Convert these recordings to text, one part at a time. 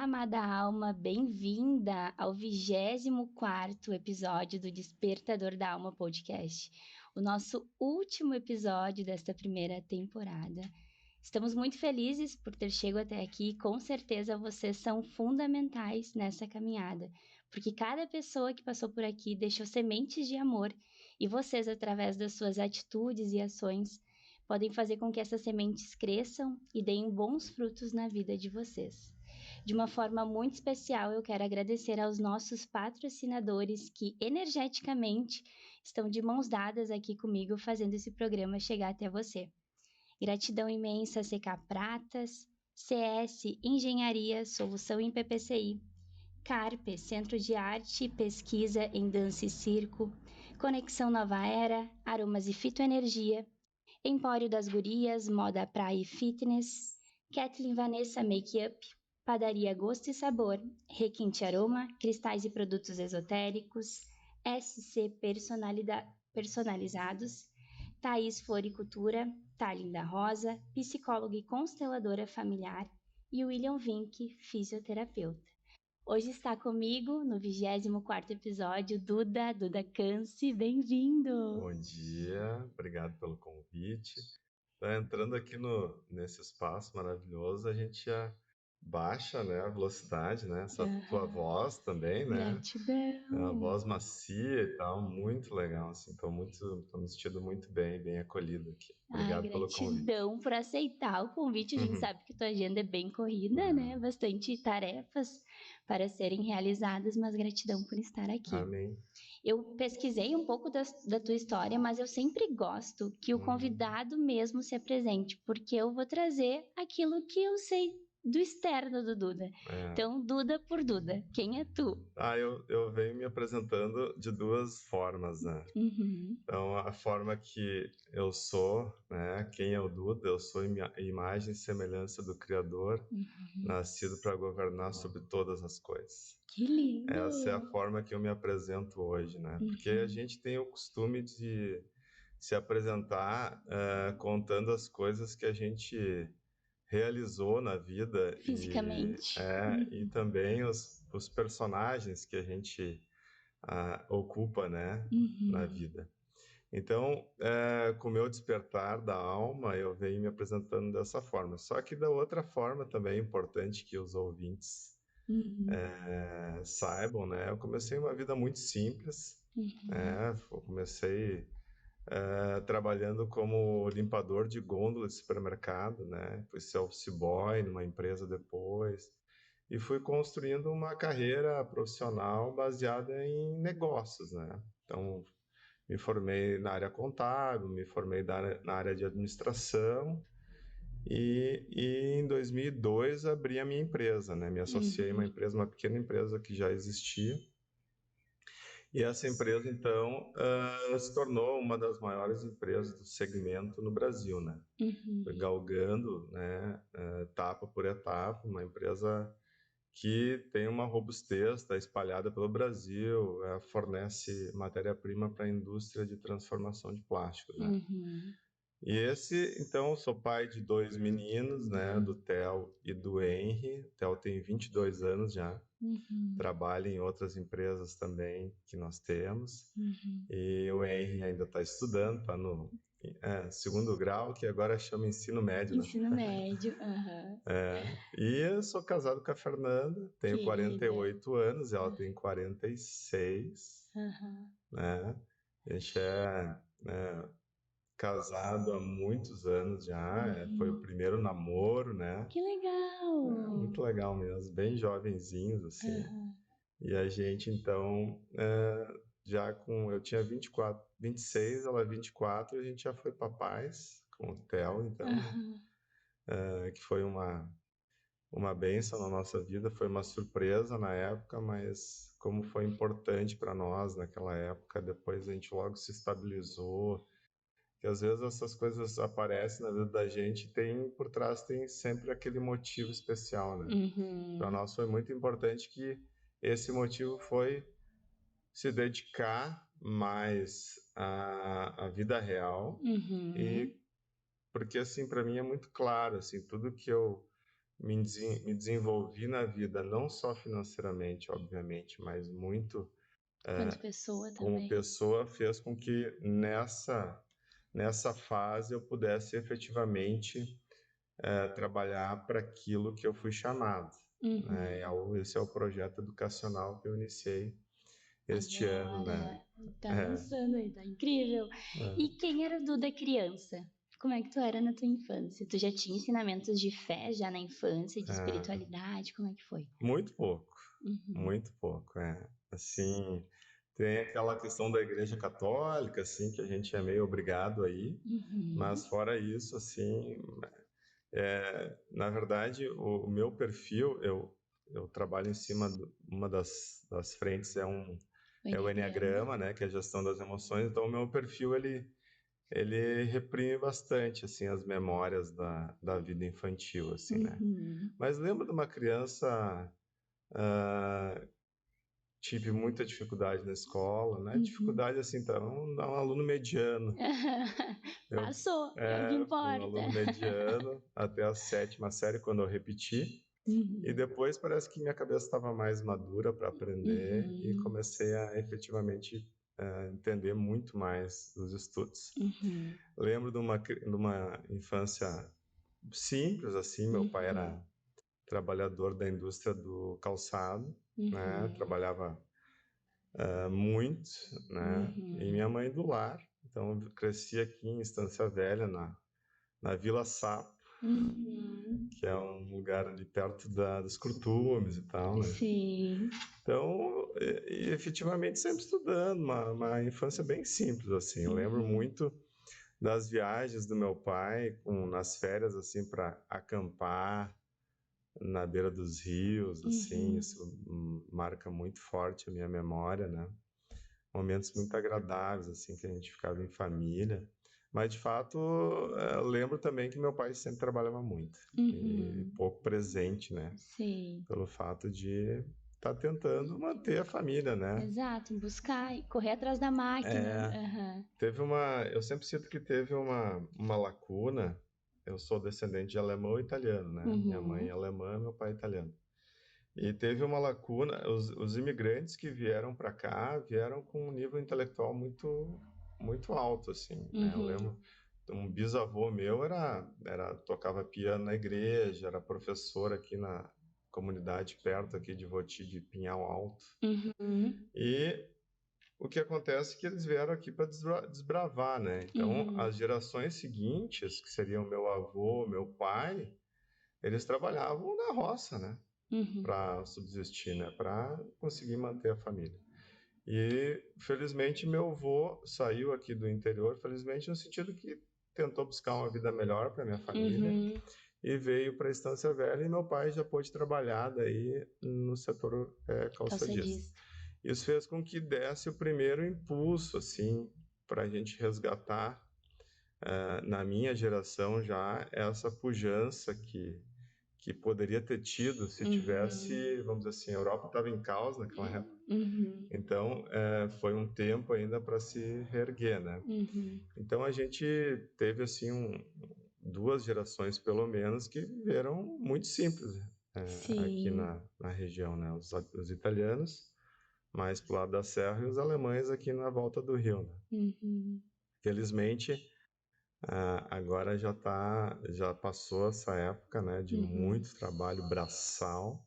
amada alma, bem-vinda ao 24º episódio do Despertador da Alma Podcast, o nosso último episódio desta primeira temporada. Estamos muito felizes por ter chegado até aqui e com certeza vocês são fundamentais nessa caminhada, porque cada pessoa que passou por aqui deixou sementes de amor e vocês, através das suas atitudes e ações, podem fazer com que essas sementes cresçam e deem bons frutos na vida de vocês. De uma forma muito especial, eu quero agradecer aos nossos patrocinadores que energeticamente estão de mãos dadas aqui comigo fazendo esse programa chegar até você. Gratidão imensa a CK Pratas, CS Engenharia, Solução em PPCI, Carpe, Centro de Arte e Pesquisa em Dança e Circo, Conexão Nova Era, Aromas e Fitoenergia, Empório das Gurias, Moda Praia e Fitness, Kathleen Vanessa Makeup, Padaria Gosto e Sabor, Requinte Aroma, Cristais e Produtos Esotéricos, SC Personalizados, Thaís Floricultura, Thalinda Rosa, psicóloga e consteladora familiar, e William Vink, fisioterapeuta. Hoje está comigo, no 24º episódio, Duda Canci, bem-vindo! Bom dia, obrigado pelo convite. Entrando aqui nesse espaço maravilhoso, a gente já baixa, né, a velocidade, né? Essa tua voz também, né? Gratidão! É uma voz macia e tal, muito legal, assim, tô me sentindo muito bem acolhido aqui. Obrigado pelo convite. Gratidão por aceitar o convite. A gente sabe que tua agenda é bem corrida, né? Bastante tarefas para serem realizadas, mas gratidão por estar aqui. Amém. Eu pesquisei um pouco da tua história, mas eu sempre gosto que o convidado mesmo se apresente, porque eu vou trazer aquilo que eu sei do externo do Duda. Então, Duda por Duda, quem é tu? Eu venho me apresentando de duas formas, né? Então, a forma que eu sou, né? Quem é o Duda? Eu sou imagem e semelhança do Criador, nascido para governar sobre todas as coisas. Que lindo! Essa é a forma que eu me apresento hoje, né? Porque a gente tem o costume de se apresentar contando as coisas que a gente realizou na vida fisicamente e também os personagens que a gente ocupa, né, na vida. Então, com o meu despertar da alma, eu venho me apresentando dessa forma. Só que da outra forma também é importante que os ouvintes saibam, né? Eu comecei uma vida muito simples, eu comecei trabalhando como limpador de gôndola de supermercado, né? Fui ser office boy numa empresa depois e fui construindo uma carreira profissional baseada em negócios, né? Então, me formei na área contábil, me formei na área de administração e em 2002 abri a minha empresa, né? Me associei a uma pequena empresa que já existia. E essa empresa, então, se tornou uma das maiores empresas do segmento no Brasil, né? Foi galgando, né, etapa por etapa, uma empresa que tem uma robustez, está espalhada pelo Brasil, fornece matéria-prima para a indústria de transformação de plástico, né? E então, sou pai de 2 meninos, né, do Theo e do Henry. O Theo tem 22 anos já, trabalha em outras empresas também que nós temos. E o Henry ainda está estudando, está no segundo grau, que agora chama ensino médio, né? Ensino médio, E eu sou casado com a Fernanda, tenho 48 anos, ela tem 46, né? A gente casado há muitos anos já, foi o primeiro namoro, né? Que legal! Muito legal mesmo, bem jovenzinhos, assim. E a gente, então, eu tinha 26, ela 24, a gente já foi papais com o Theo, então, que foi uma bênção na nossa vida, foi uma surpresa na época, mas como foi importante para nós naquela época, depois a gente logo se estabilizou, que às vezes essas coisas aparecem na vida da gente, por trás tem sempre aquele motivo especial, né? Para nós foi muito importante que esse motivo foi se dedicar mais à vida real, e porque assim, para mim é muito claro, assim, tudo que eu me desenvolvi na vida, não só financeiramente, obviamente, mas muito Quanto pessoa como também. pessoa, fez com que nessa fase eu pudesse efetivamente trabalhar para aquilo que eu fui chamado. Né? Esse é o projeto educacional que eu iniciei este ano, né? Tá lançando aí, tá incrível. E quem era o Duda criança? Como é que tu era na tua infância? Tu já tinha ensinamentos de fé já na infância, de espiritualidade? Como é que foi? Muito pouco, muito pouco, Assim, tem aquela questão da Igreja Católica, assim, que a gente é meio obrigado aí, mas fora isso, assim, na verdade, o meu perfil, eu trabalho em cima de uma das frentes, é o Enneagrama, né, que é a gestão das emoções, então o meu perfil, ele reprime bastante, assim, as memórias da vida infantil, assim, né. Mas lembro de uma criança, tive muita dificuldade na escola, né, dificuldade, assim, tá, um aluno mediano. Passou, é o que Fui um importa. aluno mediano até a 7ª série, quando eu repeti. E depois parece que minha cabeça estava mais madura para aprender e comecei a efetivamente entender muito mais os estudos. Lembro de uma infância simples, assim, meu pai era trabalhador da indústria do calçado, né? Trabalhava muito, né? E minha mãe do lar. Então, eu cresci aqui em Estância Velha, na Vila Sapo, que é um lugar ali perto dos curtumes e tal, né? Sim. Então, e efetivamente sempre estudando, uma infância bem simples, assim. Eu lembro muito das viagens do meu pai, nas férias, assim, para acampar na beira dos rios, assim, isso marca muito forte a minha memória, né? Momentos muito agradáveis, assim, que a gente ficava em família. Mas, de fato, eu lembro também que meu pai sempre trabalhava muito e pouco presente, né? Sim. Pelo fato de estar tentando manter a família, né? Exato, buscar e correr atrás da máquina. Eu sempre sinto que teve uma lacuna. Eu sou descendente de alemão e italiano, né? Minha mãe é alemã, meu pai é italiano. E teve uma lacuna, os imigrantes que vieram para cá vieram com um nível intelectual muito muito alto, assim, né? Eu lembro, um bisavô meu tocava piano na igreja, era professor aqui na comunidade perto aqui de Voti, de Pinhal Alto. E o que acontece é que eles vieram aqui para desbravar, né? Então, as gerações seguintes, que seriam meu avô, meu pai, eles trabalhavam na roça, né? Para subsistir, né? Para conseguir manter a família. E, felizmente, meu avô saiu aqui do interior, felizmente no sentido que tentou buscar uma vida melhor para minha família e veio para a Estância Velha, e meu pai já pôde trabalhar daí no setor calçadista. Isso fez com que desse o primeiro impulso, assim, para a gente resgatar, na minha geração já, essa pujança que poderia ter tido se tivesse, vamos dizer assim, a Europa estava em caos naquela época. Então, foi um tempo ainda para se reerguer, né? Então, a gente teve, assim, 2 gerações, pelo menos, que viveram muito simples aqui na região, né? Os italianos, mais pro lado da serra, e os alemães aqui na volta do rio, né? Felizmente, agora já passou essa época, né, de muito trabalho braçal,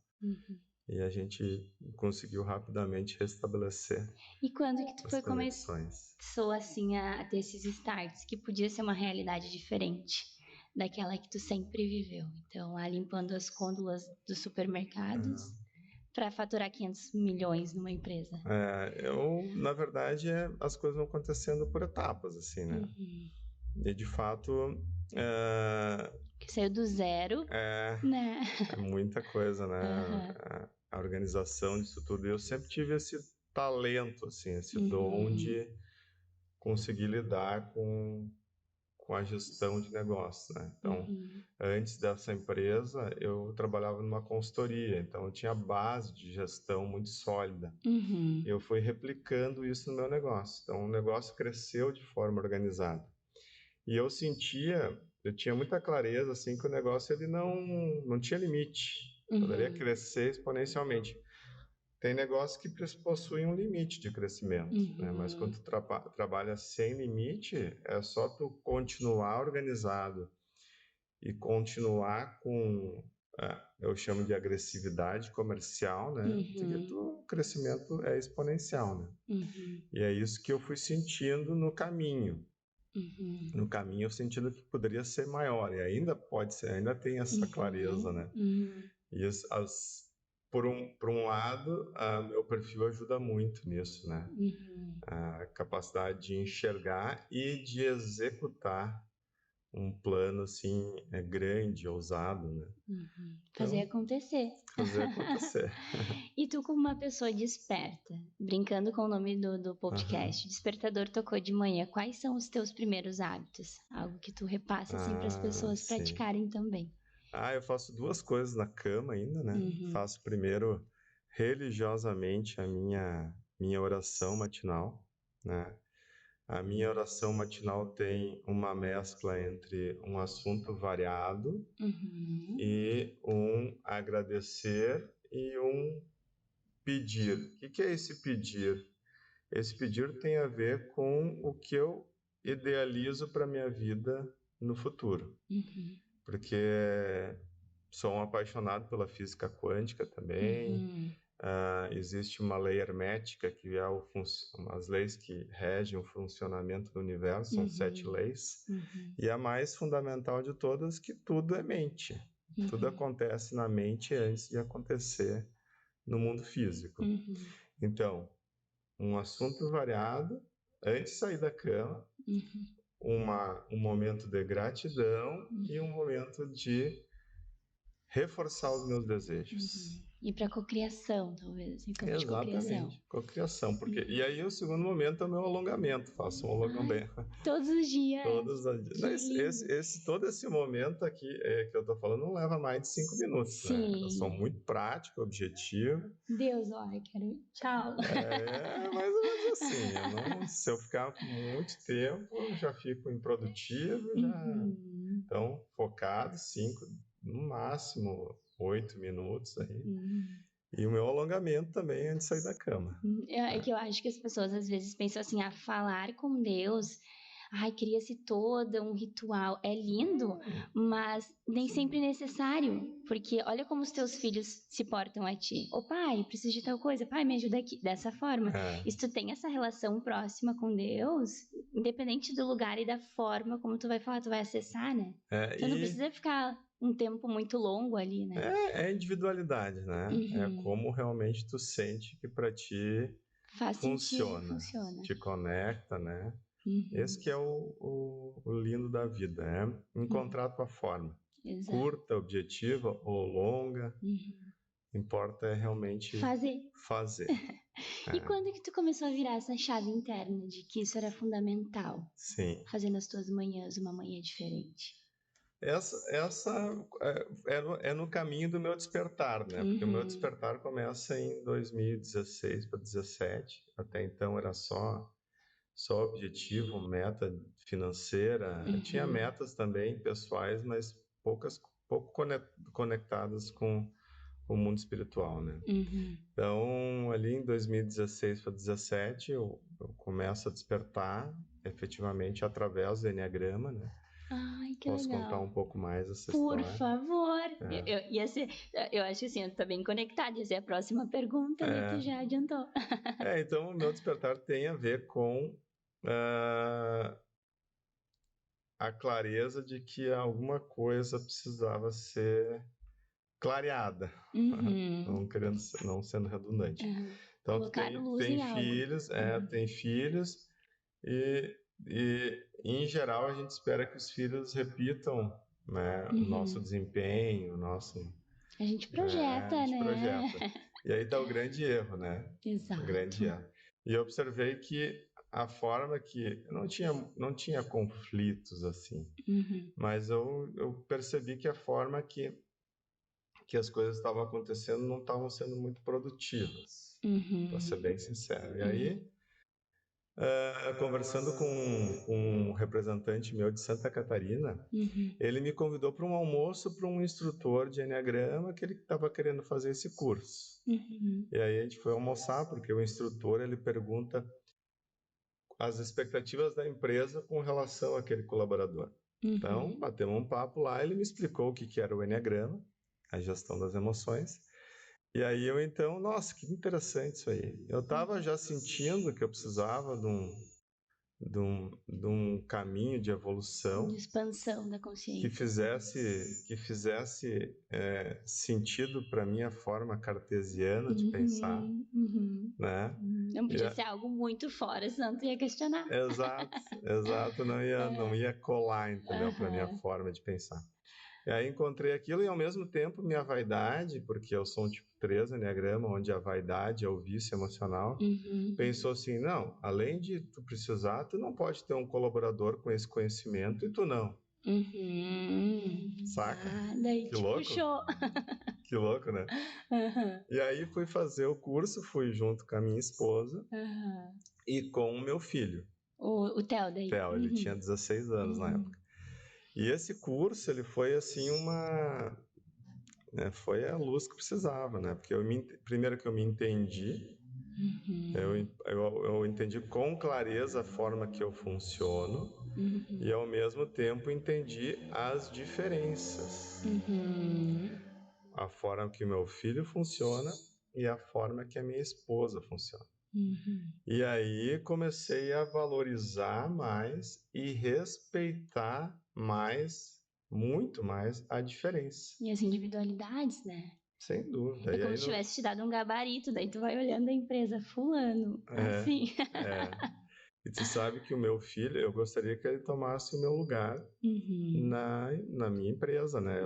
e a gente conseguiu rapidamente restabelecer E quando que tu as foi conexões. começou assim a ter esses starts, que podia ser uma realidade diferente daquela que tu sempre viveu? Então, lá limpando as gôndolas dos supermercados para faturar 500 milhões numa empresa. Na verdade, as coisas vão acontecendo por etapas, assim, né? E, de fato, Que saiu do zero, né? é muita coisa, né? A organização disso tudo. Eu sempre tive esse talento, assim, esse dom de conseguir lidar com a gestão de negócio, né? Então, antes dessa empresa, eu trabalhava numa consultoria, então eu tinha base de gestão muito sólida. Eu fui replicando isso no meu negócio. Então, o negócio cresceu de forma organizada. E eu sentia eu tinha muita clareza, assim, que o negócio ele não tinha limite. Poderia crescer exponencialmente. Tem negócios que possuem um limite de crescimento, né? Mas quando tu trabalha sem limite, é só tu continuar organizado e continuar com, eu chamo de agressividade comercial, né? O crescimento é exponencial, né? E é isso que eu fui sentindo no caminho. No caminho eu sentindo que poderia ser maior, e ainda pode ser, ainda tem essa clareza, né? E por um lado, meu perfil ajuda muito nisso, né? A capacidade de enxergar e de executar um plano, assim, grande, ousado, né? Fazer acontecer. Fazer acontecer. E tu, como uma pessoa desperta, brincando com o nome do podcast, Despertador Tocou de Manhã, quais são os teus primeiros hábitos? Algo que tu repassa, assim, para as pessoas praticarem também. Eu faço 2 coisas na cama ainda, né? Faço primeiro, religiosamente, a minha oração matinal, né? A minha oração matinal tem uma mescla entre um assunto variado e um agradecer e um pedir. O que é esse pedir? Esse pedir tem a ver com o que eu idealizo para minha vida no futuro. Porque sou um apaixonado pela física quântica também. Existe uma lei hermética que é as leis que regem o funcionamento do universo, são 7 leis. E a mais fundamental de todas que tudo é mente. Tudo acontece na mente antes de acontecer no mundo físico. Então, um assunto variado, antes de sair da cama, um momento de gratidão e um momento de reforçar os meus desejos. E para cocriação, talvez. Exatamente, cocriação. E aí o segundo momento é o meu alongamento. Faço um alongamento. Todos os dias. Todos os dias. Todo esse momento aqui que eu tô falando não leva mais de 5 minutos. Né? Eu sou muito prático, objetivo. Deus, olha, quero. Tchau. É mais ou menos assim. Se eu ficar muito tempo, eu já fico improdutivo. Então, focado, 5, no máximo 8 minutos aí. E o meu alongamento também antes de sair da cama. É que eu acho que as pessoas às vezes pensam assim, falar com Deus, cria-se todo um ritual. É lindo, mas nem sempre é necessário. Porque olha como os teus filhos se portam a ti. Ô pai, preciso de tal coisa. Pai, me ajuda aqui. Dessa forma. E se tu tem essa relação próxima com Deus, independente do lugar e da forma como tu vai falar, tu vai acessar, né? Tu não precisa ficar um tempo muito longo ali, né? É individualidade, né? É como realmente tu sente que pra ti funciona. Te conecta, né? Esse que é o lindo da vida, é encontrar a tua forma. Exato. Curta, objetiva ou longa, importa realmente fazer. E quando que tu começou a virar essa chave interna de que isso era fundamental? Sim. Fazendo as tuas manhãs uma manhã diferente. Essa é no caminho do meu despertar, né? Porque o meu despertar começa em 2016 para 2017. Até então era só objetivo, meta financeira. Eu tinha metas também pessoais, mas pouco conectadas com o mundo espiritual, né? Então, ali em 2016 para 2017, eu começo a despertar efetivamente através do Enneagrama, né? Ai, que Posso legal. contar um pouco mais essa história? Por favor. Eu acho assim, eu tô bem conectada. Ia ser a próxima pergunta, né? Tu já adiantou. Então, o meu despertar tem a ver com a clareza de que alguma coisa precisava ser clareada, não sendo redundante. Então, tu tem filhos, tem filhos e em geral a gente espera que os filhos repitam, né, o nosso desempenho, a gente projeta, né? E aí dá o grande erro, né? Exato. O grande erro. E eu observei que a forma que não tinha conflitos assim, mas eu percebi que a forma que as coisas estavam acontecendo não estavam sendo muito produtivas, para ser bem sincero. E aí Conversando com um representante meu de Santa Catarina, ele me convidou para um almoço para um instrutor de Enneagrama que ele estava querendo fazer esse curso. E aí a gente foi almoçar, porque o instrutor ele pergunta as expectativas da empresa com relação àquele colaborador. Então, batemos um papo lá, ele me explicou o que era o Enneagrama, a gestão das emoções. E aí eu então, nossa, que interessante isso aí. Eu estava já sentindo que eu precisava de um caminho de evolução, de expansão da consciência, que fizesse sentido para minha forma cartesiana de pensar, né? Não podia ser algo muito fora, senão tu ia questionar. Exato, não ia colar, entendeu? Para minha forma de pensar. E aí encontrei aquilo e ao mesmo tempo minha vaidade, porque eu sou um tipo 3 Enneagrama, onde a vaidade é o vício emocional, pensou assim, não, além de tu precisar, tu não pode ter um colaborador com esse conhecimento e tu não. Saca? Daí que te louco? puxou. Que louco, né? E aí fui fazer o curso, fui junto com a minha esposa e com o meu filho. O Theo daí? Theo, ele tinha 16 anos na época. E esse curso, ele foi assim foi a luz que precisava, né? Porque primeiro que eu me entendi, eu entendi com clareza a forma que eu funciono e ao mesmo tempo entendi as diferenças. A forma que o meu filho funciona e a forma que a minha esposa funciona. E aí comecei a valorizar mais e respeitar mais, muito mais, a diferença. E as individualidades, né? Sem dúvida. É como se tivesse te dado um gabarito, daí tu vai olhando a empresa, fulano, assim. E tu sabe que o meu filho, eu gostaria que ele tomasse o meu lugar na minha empresa, né?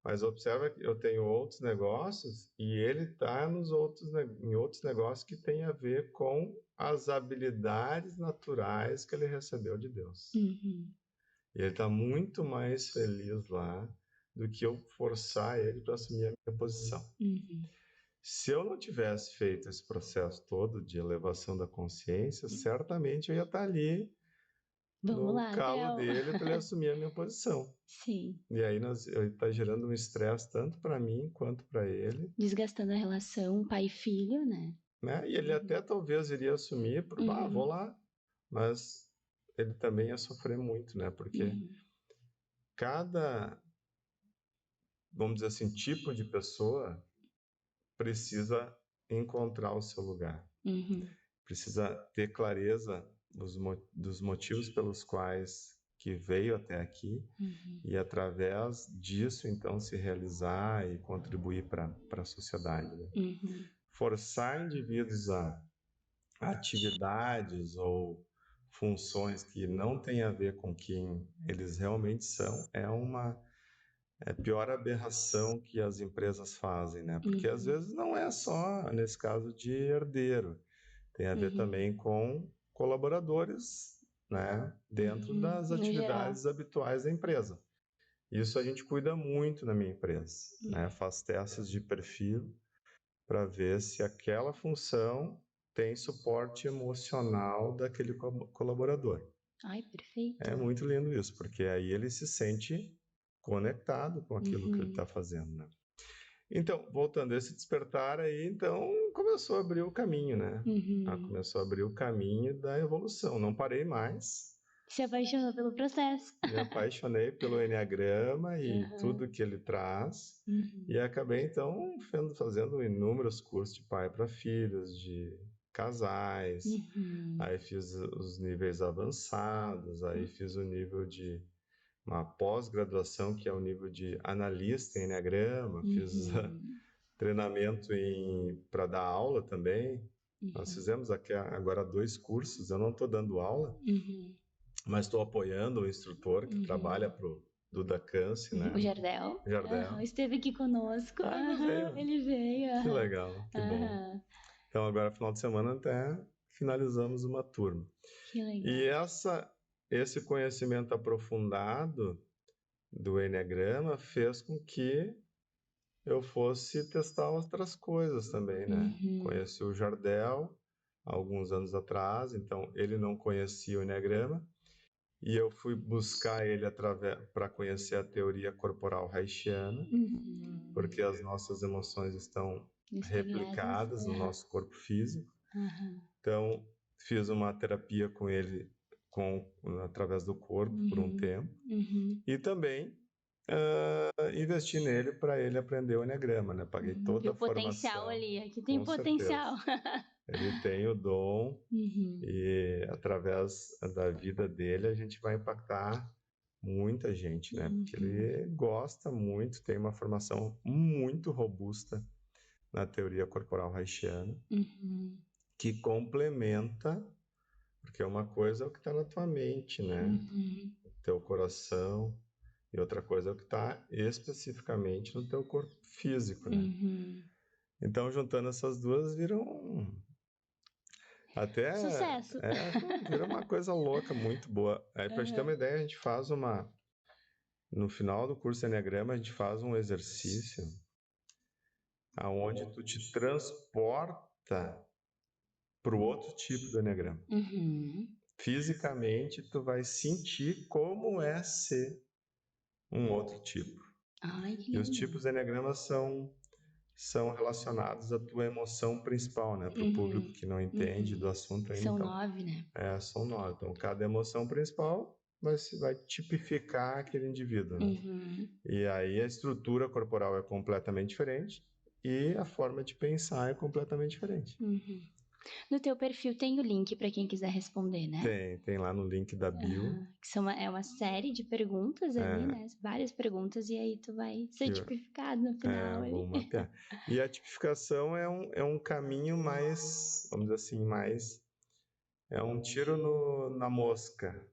Mas observa que eu tenho outros negócios e ele está em outros negócios que tem a ver com as habilidades naturais que ele recebeu de Deus. E ele está muito mais feliz lá do que eu forçar ele para assumir a minha posição. Se eu não tivesse feito esse processo todo de elevação da consciência, certamente eu ia estar ali no calo dele para ele assumir a minha posição. Sim. E aí está gerando um estresse tanto para mim quanto para ele. Desgastando a relação pai e filho, né? E ele até talvez iria assumir, vou lá, mas ele também ia sofrer muito, né? Porque cada, vamos dizer assim, tipo de pessoa precisa encontrar o seu lugar. Precisa ter clareza dos motivos pelos quais que veio até aqui e através disso então se realizar e contribuir para a sociedade. Né? Forçar indivíduos a atividades ou funções que não têm a ver com quem eles realmente são é a pior aberração que as empresas fazem, né? Porque às vezes não é só nesse caso de herdeiro, tem a ver também com colaboradores, né? Dentro das atividades habituais da empresa. Isso a gente cuida muito na minha empresa, né? Faz testes de perfil para ver se aquela função tem suporte emocional daquele colaborador. Ai, perfeito. É muito lindo isso, porque aí ele se sente conectado com aquilo que ele está fazendo, né? Então, voltando a esse despertar aí, então começou a abrir o caminho, né? Começou a abrir o caminho da evolução. Não parei mais. Se apaixonou pelo processo. Me apaixonei pelo Enneagrama e tudo que ele traz. E acabei, então, fazendo inúmeros cursos de pai para filhos, de casais. Aí fiz os níveis avançados, aí fiz o nível de uma pós-graduação, que é o nível de analista em Enneagrama. Fiz treinamento para dar aula também. Nós fizemos aqui agora 2 cursos. Eu não estou dando aula, mas estou apoiando o instrutor que trabalha para o Duda Câncio, né? O Jardel. Esteve aqui conosco. Ele veio. Que legal, que bom. Então agora, final de semana, até finalizamos uma turma. Que legal. E esse conhecimento aprofundado do Enneagrama fez com que eu fosse testar outras coisas também, né? Conheci o Jardel, alguns anos atrás, então ele não conhecia o Enneagrama, e eu fui buscar ele para conhecer a teoria corporal haitiana, porque as nossas emoções estão replicadas no nosso corpo físico. Então, fiz uma terapia com ele através do corpo por um tempo. E também investi nele para ele aprender o Enneagrama, né? Paguei toda a formação. Potencial ali, aqui tem potencial. Ele tem o dom e através da vida dele a gente vai impactar muita gente, né? Porque ele gosta muito, tem uma formação muito robusta na teoria corporal haitiana, que complementa, porque uma coisa é o que está na tua mente, né? Teu coração, e outra coisa é o que está especificamente no teu corpo físico, né? Então, juntando essas duas, viram até sucesso. Vira uma coisa louca, muito boa. Aí, para gente ter uma ideia, a gente faz no final do curso Enneagrama, a gente faz um exercício aonde tu te transporta para o outro tipo do Enneagrama. Fisicamente, tu vai sentir como é ser um outro tipo. E os tipos de Enneagrama são relacionados à tua emoção principal, né? Para o público que não entende do assunto ainda. São 9, né? São 9. Então, cada emoção principal vai tipificar aquele indivíduo, né? E aí a estrutura corporal é completamente diferente e a forma de pensar é completamente diferente. No teu perfil tem o link para quem quiser responder, né? Tem lá no link da bio. Que é uma série de perguntas ali, né? Várias perguntas, e aí tu vai ser tipificado no final. Vamos mapear. E a tipificação é um caminho mais, vamos dizer assim, é um tiro na mosca.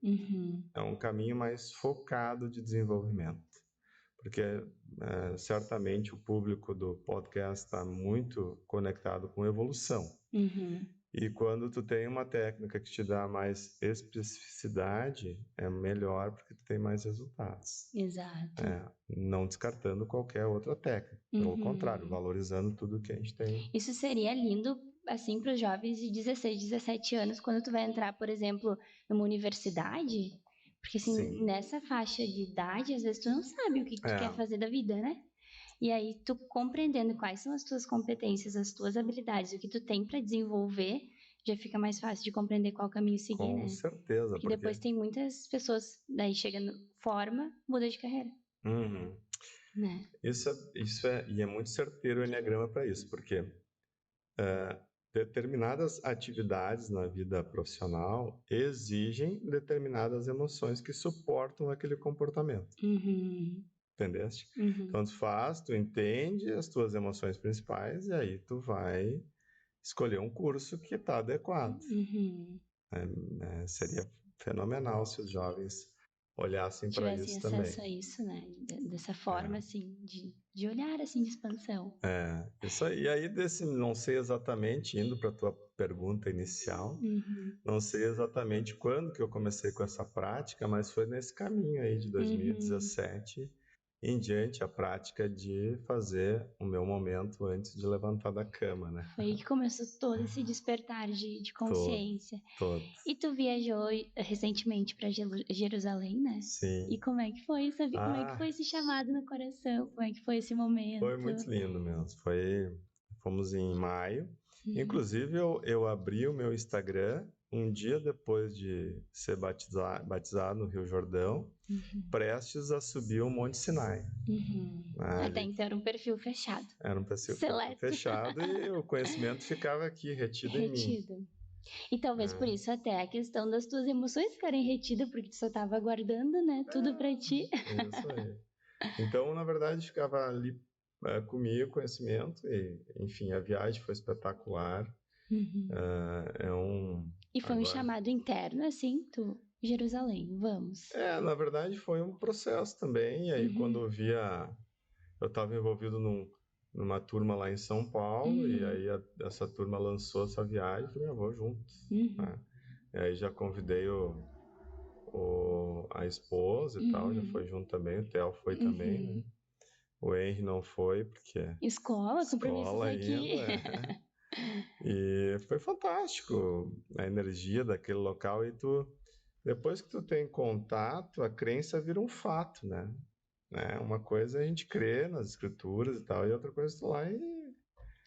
É um caminho mais focado de desenvolvimento. Porque certamente o público do podcast está muito conectado com evolução. E quando tu tem uma técnica que te dá mais especificidade, é melhor porque tu tem mais resultados. Exato. Não descartando qualquer outra técnica. Pelo contrário, valorizando tudo que a gente tem. Isso seria lindo, assim, para os jovens de 16, 17 anos, quando tu vai entrar, por exemplo, numa universidade. Porque, assim, nessa faixa de idade, às vezes tu não sabe o que tu quer fazer da vida, né? E aí, tu compreendendo quais são as tuas competências, as tuas habilidades, o que tu tem para desenvolver, já fica mais fácil de compreender qual caminho seguir, né? Com certeza. Porque depois tem muitas pessoas, daí chega forma, muda de carreira. Né? E é muito certeiro o Enneagrama para isso, porque determinadas atividades na vida profissional exigem determinadas emoções que suportam aquele comportamento. Entendeste? Então, tu entende as tuas emoções principais e aí tu vai escolher um curso que está adequado. Seria fenomenal se os jovens olhassem para isso também. Tivessem acesso a isso, né? Dessa forma, assim, de olhar, assim, de expansão. Isso aí. E aí, não sei exatamente, indo para a tua pergunta inicial, não sei exatamente quando que eu comecei com essa prática, mas foi nesse caminho aí de 2017 em diante, a prática de fazer o meu momento antes de levantar da cama, né? Foi aí que começou todo esse despertar de consciência. Todo. E tu viajou recentemente para Jerusalém, né? Sim. E como é que foi? Sabe como é que foi esse chamado no coração? Como é que foi esse momento? Foi muito lindo mesmo. Fomos em maio. Inclusive, eu abri o meu Instagram um dia depois de ser batizado no Rio Jordão, prestes a subir o Monte Sinai. Até então era um perfil fechado. Era um perfil fechado e o conhecimento ficava aqui, retido em mim. E talvez por isso até a questão das tuas emoções ficarem retidas, porque tu só estava aguardando, né? Tudo para ti. Isso aí. Então, na verdade, ficava ali comigo, conhecimento, e, enfim, a viagem foi espetacular. E foi um chamado interno, assim, Jerusalém, vamos. Na verdade, foi um processo também. E aí, quando eu estava envolvido numa turma lá em São Paulo, e aí essa turma lançou essa viagem, eu falei, vou junto. E aí já convidei a esposa e tal, já foi junto também, o Theo foi também, né? O Henry não foi, porque... Escola, compromissos aqui. E foi fantástico a energia daquele local e depois que tu tem contato, a crença vira um fato, né? Uma coisa é a gente crê nas escrituras e tal, e outra coisa é tu lá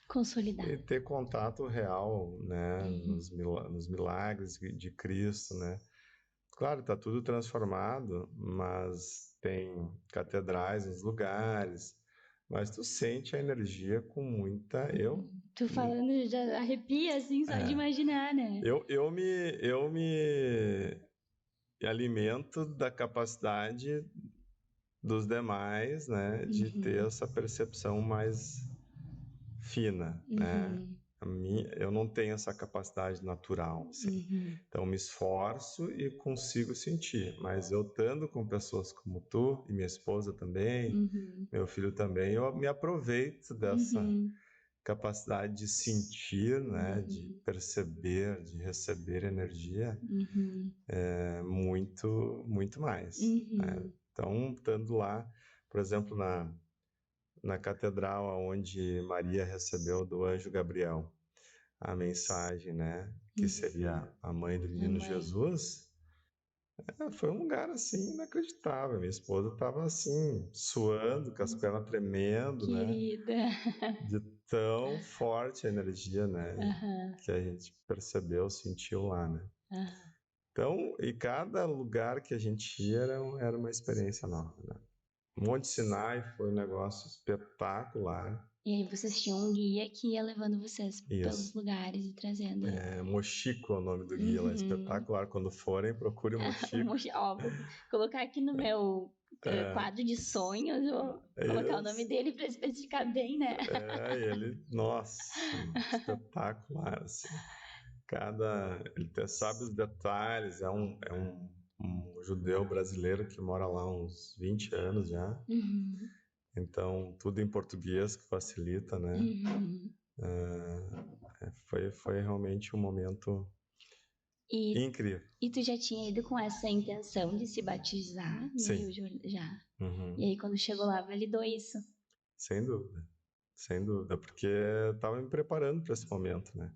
Consolidar. e ter contato real, né? Nos milagres de Cristo, né? Claro, está tudo transformado, mas tem catedrais nos lugares, mas tu sente a energia com muita... Tu falando já arrepia, assim, só de imaginar, né? Eu me alimento da capacidade dos demais, né, de ter essa percepção mais fina, né? Eu não tenho essa capacidade natural, assim. Então, me esforço e consigo sentir. Mas eu estando com pessoas como tu, e minha esposa também, meu filho também, eu me aproveito dessa capacidade de sentir, né, de perceber, de receber energia, muito, muito mais. Né? Então, estando lá, por exemplo, na catedral onde Maria recebeu do anjo Gabriel a mensagem, né, que seria a mãe do menino Jesus, foi um lugar assim inacreditável. Minha esposa estava assim suando, com as pernas tremendo, Querida. né, de tão forte a energia, né, que a gente percebeu, sentiu lá, né. Então, e cada lugar que a gente ia era uma experiência nova, né. Monte Sinai foi um negócio espetacular. E aí vocês tinham um guia que ia levando vocês pelos lugares e trazendo. Mochico é o nome do guia, lá é espetacular. Quando forem, procure o Mochico. Ó, vou colocar aqui no meu quadro de sonhos, vou colocar o nome dele para especificar bem, né? Nossa, espetacular, assim. Ele sabe os detalhes, é um judeu brasileiro que mora lá há uns 20 anos já. Então, tudo em português que facilita, né? Foi realmente um momento incrível. E tu já tinha ido com essa intenção de se batizar no Rio Jordão? Já. E aí, quando chegou lá, validou isso? Sem dúvida. Sem dúvida, porque eu estava me preparando para esse momento, né?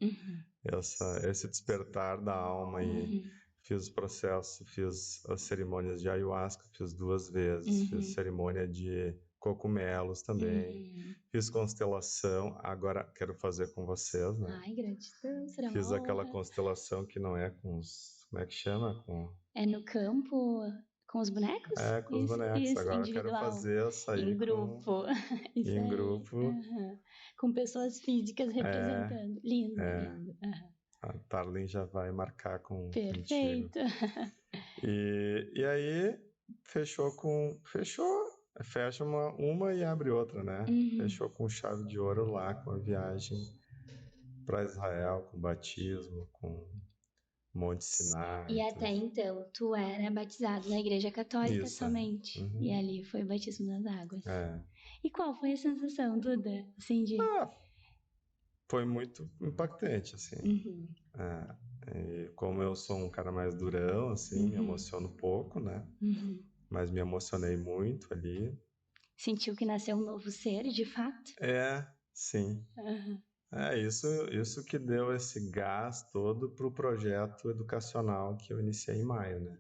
Esse despertar da alma e fiz os processos, fiz as cerimônias de ayahuasca, fiz 2 vezes, fiz cerimônia de cogumelos também, fiz constelação, agora quero fazer com vocês, né? Ai, gratidão, será Fiz uma aquela honra. constelação que não é com como é que chama? É no campo, com os bonecos? Com os bonecos, isso, agora individual. quero fazer essa aí em grupo. Isso em aí. grupo. Com pessoas físicas representando. Lindo, lindo. A Tarlin já vai marcar contigo. Perfeito. E aí fecha uma e abre outra, né? Fechou com chave de ouro lá, com a viagem para Israel, com batismo, com Monte Sinai. E até então, tu era batizado na Igreja Católica somente. E ali foi o batismo nas águas. E qual foi a sensação, Duda? Assim, foi muito impactante, assim. E como eu sou um cara mais durão, assim, me emociono pouco, né? Mas me emocionei muito ali. Sentiu que nasceu um novo ser, de fato? Sim. Isso que deu esse gás todo pro projeto educacional que eu iniciei em maio, né?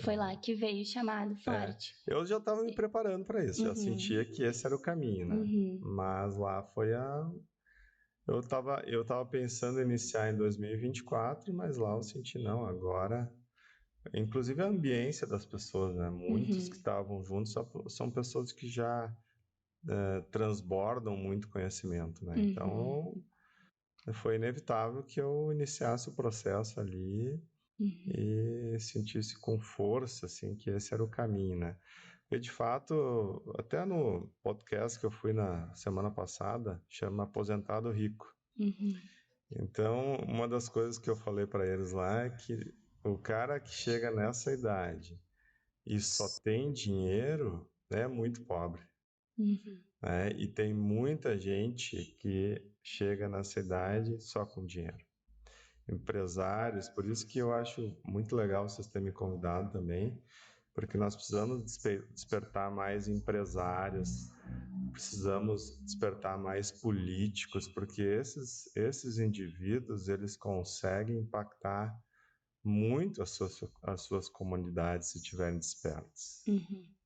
Foi lá que veio o chamado forte. Eu já estava me preparando para isso, já sentia que esse era o caminho, né? Mas lá foi eu tava pensando em iniciar em 2024, mas lá eu senti, não, agora... Inclusive a ambiência das pessoas, né? Muitos que estavam juntos são pessoas que já transbordam muito conhecimento, né? Então, foi inevitável que eu iniciasse o processo ali e sentisse com força, assim, que esse era o caminho, né? E, de fato, até no podcast que eu fui na semana passada, chama Aposentado Rico. Então, uma das coisas que eu falei para eles lá é que o cara que chega nessa idade e só tem dinheiro é muito pobre. Né? E tem muita gente que chega nessa idade só com dinheiro. Empresários, por isso que eu acho muito legal vocês terem me convidado também, porque nós precisamos despertar mais empresários precisamos despertar mais políticos, porque esses indivíduos, eles conseguem impactar muito as suas comunidades se estiverem despertos.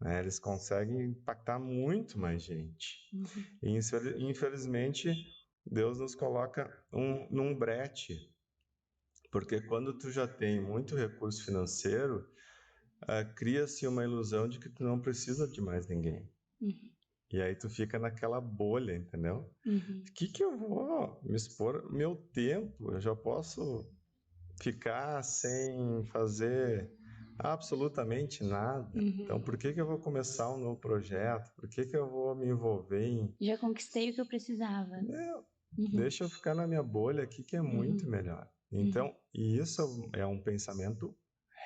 Né? Eles conseguem impactar muito mais gente. E, infelizmente, Deus nos coloca num brete, porque quando tu já tem muito recurso financeiro, cria-se uma ilusão de que tu não precisa de mais ninguém. E aí tu fica naquela bolha, entendeu? Que eu vou me expor? Meu tempo, eu já posso ficar sem fazer absolutamente nada. Então, por que eu vou começar um novo projeto? Por que eu vou me envolver em... Já conquistei o que eu precisava. Deixa eu ficar na minha bolha aqui, que é muito melhor. Então, e isso é um pensamento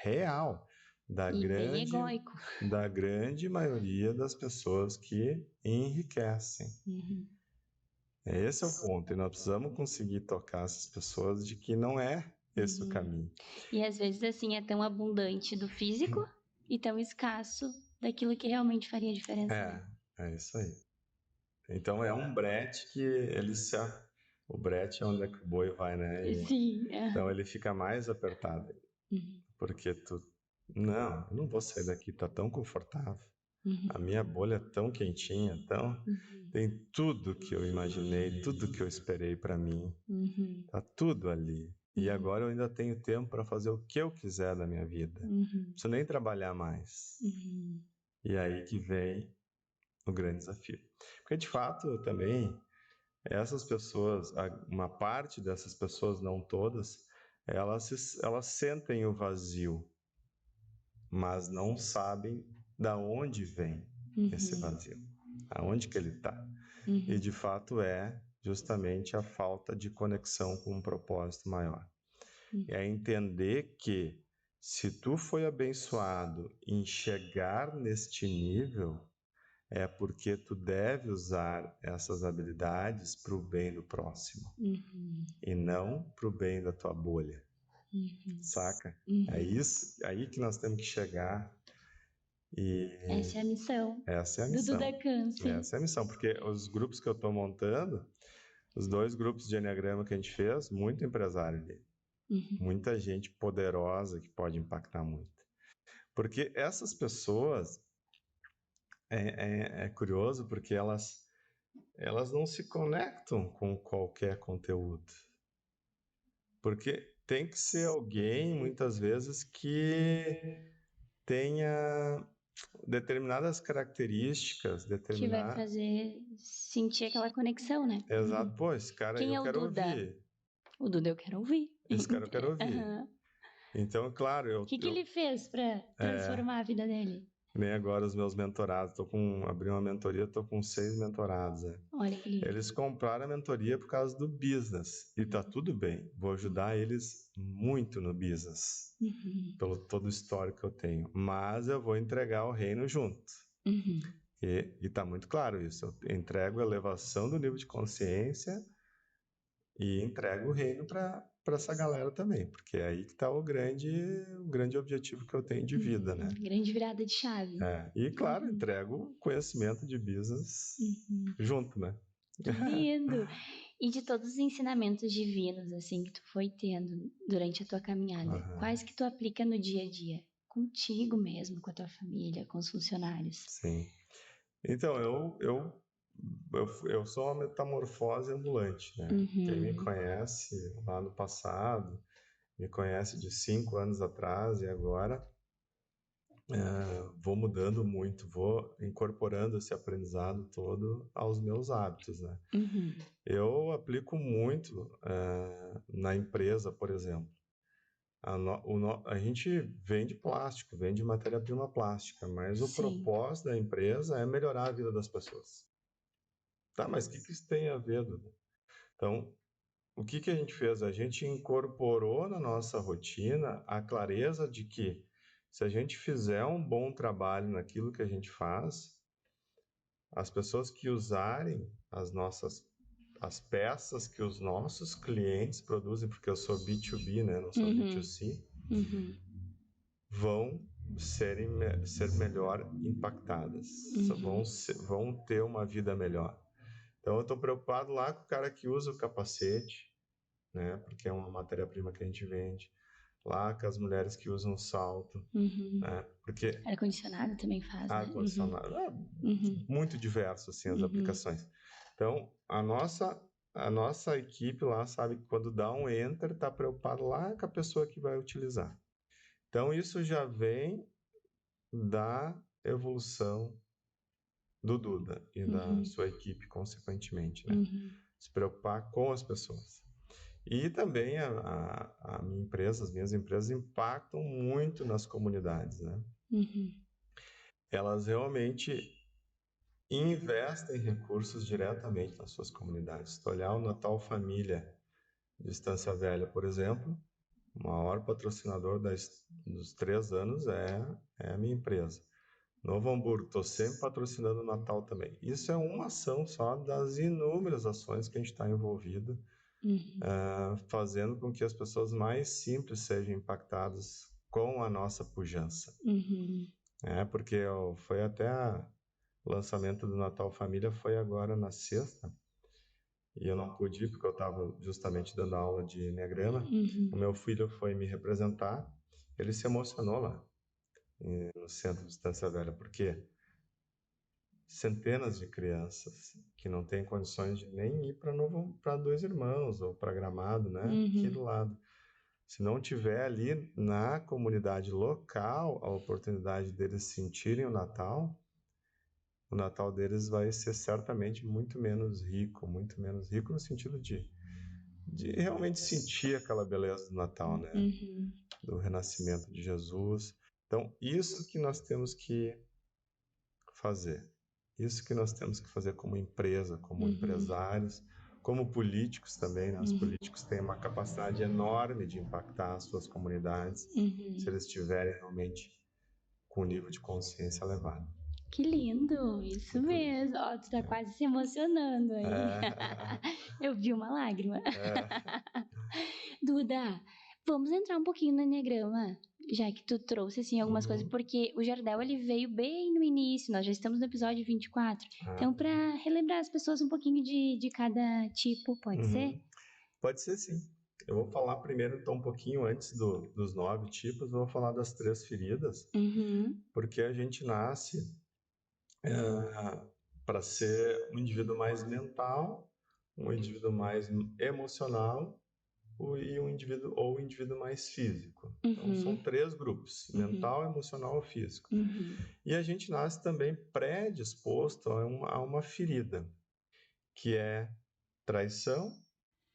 real bem egóico. da grande maioria das pessoas que enriquecem. Esse é o ponto, e nós precisamos conseguir tocar essas pessoas de que não é esse o caminho. E às vezes, assim, é tão abundante do físico e tão escasso daquilo que realmente faria diferença. É isso aí. Então é um brete que ele se... O brete é onde é que o boi vai, né? Sim. Então ele fica mais apertado. Porque tu... Não, eu não vou sair daqui, tá tão confortável. A minha bolha é tão quentinha, tem tudo que eu imaginei, tudo que eu esperei para mim. Tá tudo ali. E agora eu ainda tenho tempo para fazer o que eu quiser da minha vida. Não preciso nem trabalhar mais. E aí que vem o grande desafio. Porque, de fato, também, essas pessoas, uma parte dessas pessoas, não todas, elas sentem o vazio, mas não sabem da onde vem esse vazio, aonde que ele está. E, de fato, é justamente a falta de conexão com um propósito maior. É entender que, se tu foi abençoado em chegar neste nível, é porque tu deve usar essas habilidades para o bem do próximo e não para o bem da tua bolha. Saca? É isso aí que nós temos que chegar. E essa é a missão. Essa é a missão. Do Duda Câncer. Essa é a missão, porque os grupos que eu estou montando, os 2 grupos de Enneagrama que a gente fez, muito empresário ali. Muita gente poderosa que pode impactar muito. Porque essas pessoas, é curioso, porque elas não se conectam com qualquer conteúdo. Porque tem que ser alguém, muitas vezes, que tenha determinadas características, Que vai fazer sentir aquela conexão, né? Exato. Pô, esse cara Quem eu quero ouvir. O Duda eu quero ouvir. Esse cara eu quero ouvir. Então, claro, O que ele fez para transformar a vida dele? Nem agora os meus mentorados. Abri uma mentoria, estou com 6 mentorados. Olha que lindo. Eles compraram a mentoria por causa do business. E tá tudo bem. Vou ajudar eles muito no business. Pelo todo o histórico que eu tenho. Mas eu vou entregar o reino junto. E tá muito claro isso. Eu entrego a elevação do nível de consciência e entrego o reino para essa galera também, porque é aí que está o grande objetivo que eu tenho de vida, né? Grande virada de chave. E, claro, entrego conhecimento de business junto, né? Que lindo! E de todos os ensinamentos divinos, assim, que tu foi tendo durante a tua caminhada, quais que tu aplica no dia a dia? Contigo mesmo, com a tua família, com os funcionários? Sim. Então, eu sou uma metamorfose ambulante, né? Quem me conhece lá no passado, me conhece de 5 anos atrás e agora vou mudando muito, vou incorporando esse aprendizado todo aos meus hábitos, né? Eu aplico muito na empresa, por exemplo. A gente vende plástico, vende matéria-prima plástica, mas o propósito da empresa é melhorar a vida das pessoas. Tá, mas o que isso tem a ver, Duda? Então, o que a gente fez? A gente incorporou na nossa rotina a clareza de que, se a gente fizer um bom trabalho naquilo que a gente faz, as pessoas que usarem as peças que os nossos clientes produzem, porque eu sou B2B, né? Não sou B2C, vão ser melhor impactadas, vão ter uma vida melhor. Então eu estou preocupado lá com o cara que usa o capacete, né, porque é uma matéria-prima que a gente vende, lá com as mulheres que usam salto, né, porque ar-condicionado também faz, né? ar-condicionado, muito diverso assim as aplicações. Então a nossa equipe lá sabe que quando dá um enter, está preocupado lá com a pessoa que vai utilizar. Então isso já vem da evolução do Duda e da sua equipe, consequentemente, né? Se preocupar com as pessoas. E também a minha empresa, as minhas empresas impactam muito nas comunidades, né? Elas realmente investem recursos diretamente nas suas comunidades. Se tu olhar o Natal Família de Estância Velha, por exemplo, o maior patrocinador dos 3 anos é a minha empresa. Novo Hamburgo, estou sempre patrocinando o Natal também. Isso é uma ação só das inúmeras ações que a gente está envolvido, fazendo com que as pessoas mais simples sejam impactadas com a nossa pujança. Porque foi até o lançamento do Natal Família foi agora na sexta, e eu não pude ir porque eu estava justamente dando aula de Enneagrama. O meu filho foi me representar, ele se emocionou lá no centro de Estância Velha, porque centenas de crianças que não têm condições de nem ir para Dois Irmãos ou para Gramado, né? Aqui do lado. Se não tiver ali na comunidade local a oportunidade deles sentirem o Natal deles vai ser certamente muito menos rico no sentido de realmente sentir aquela beleza do Natal, né? Do renascimento de Jesus. Então, isso que nós temos que fazer. Isso que nós temos que fazer como empresa, como empresários, como políticos também, né? Os políticos têm uma capacidade enorme de impactar as suas comunidades, se eles estiverem realmente com um nível de consciência elevado. Que lindo, isso mesmo. Ó, tu tá quase se emocionando aí. Eu vi uma lágrima. Duda, vamos entrar um pouquinho no Enneagrama, já que tu trouxe assim algumas coisas, porque o Jardel ele veio bem no início, nós já estamos no episódio 24. Então, para relembrar as pessoas um pouquinho de cada tipo, pode ser? Pode ser, sim. Eu vou falar primeiro, então, um pouquinho antes dos 9 tipos, eu vou falar das 3 feridas, porque a gente nasce para ser um indivíduo mais mental, um indivíduo mais emocional e um indivíduo mais físico. Então, são 3 grupos, mental, emocional e físico. E a gente nasce também predisposto a uma ferida, que é traição,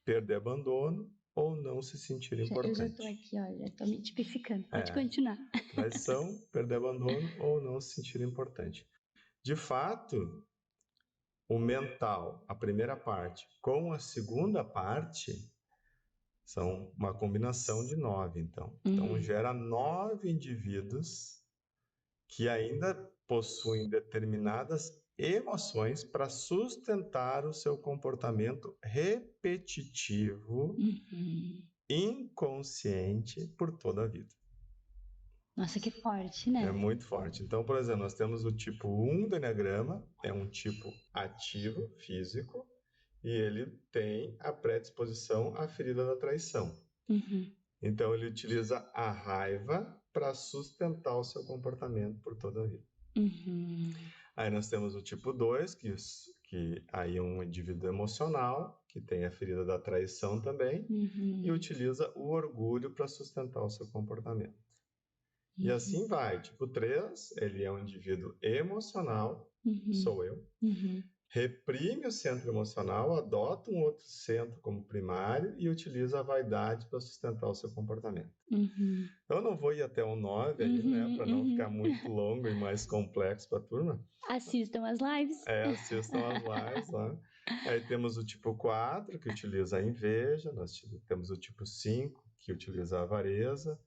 perder abandono ou não se sentir importante. Eu já tô aqui, ó, já tô me tipificando. Pode continuar. Traição, perder abandono ou não se sentir importante. De fato, o mental, a primeira parte, com a segunda parte, são uma combinação de 9, então. Então, gera 9 indivíduos que ainda possuem determinadas emoções para sustentar o seu comportamento repetitivo, inconsciente, por toda a vida. Nossa, que forte, né? É muito forte. Então, por exemplo, nós temos o tipo 1 do Enneagrama, é um tipo ativo, físico, e ele tem a predisposição à ferida da traição. Então, ele utiliza a raiva para sustentar o seu comportamento por toda a vida. Aí nós temos o tipo 2, que aí é um indivíduo emocional, que tem a ferida da traição também, e utiliza o orgulho para sustentar o seu comportamento. E assim vai. Tipo 3, ele é um indivíduo emocional, sou eu, reprime o centro emocional, adota um outro centro como primário e utiliza a vaidade para sustentar o seu comportamento. Eu não vou ir até o 9 aí, né, para não ficar muito longo e mais complexo para a turma. Assistam as lives. Assistam as lives lá. Aí temos o tipo 4, que utiliza a inveja, nós temos o tipo 5, que utiliza a avareza,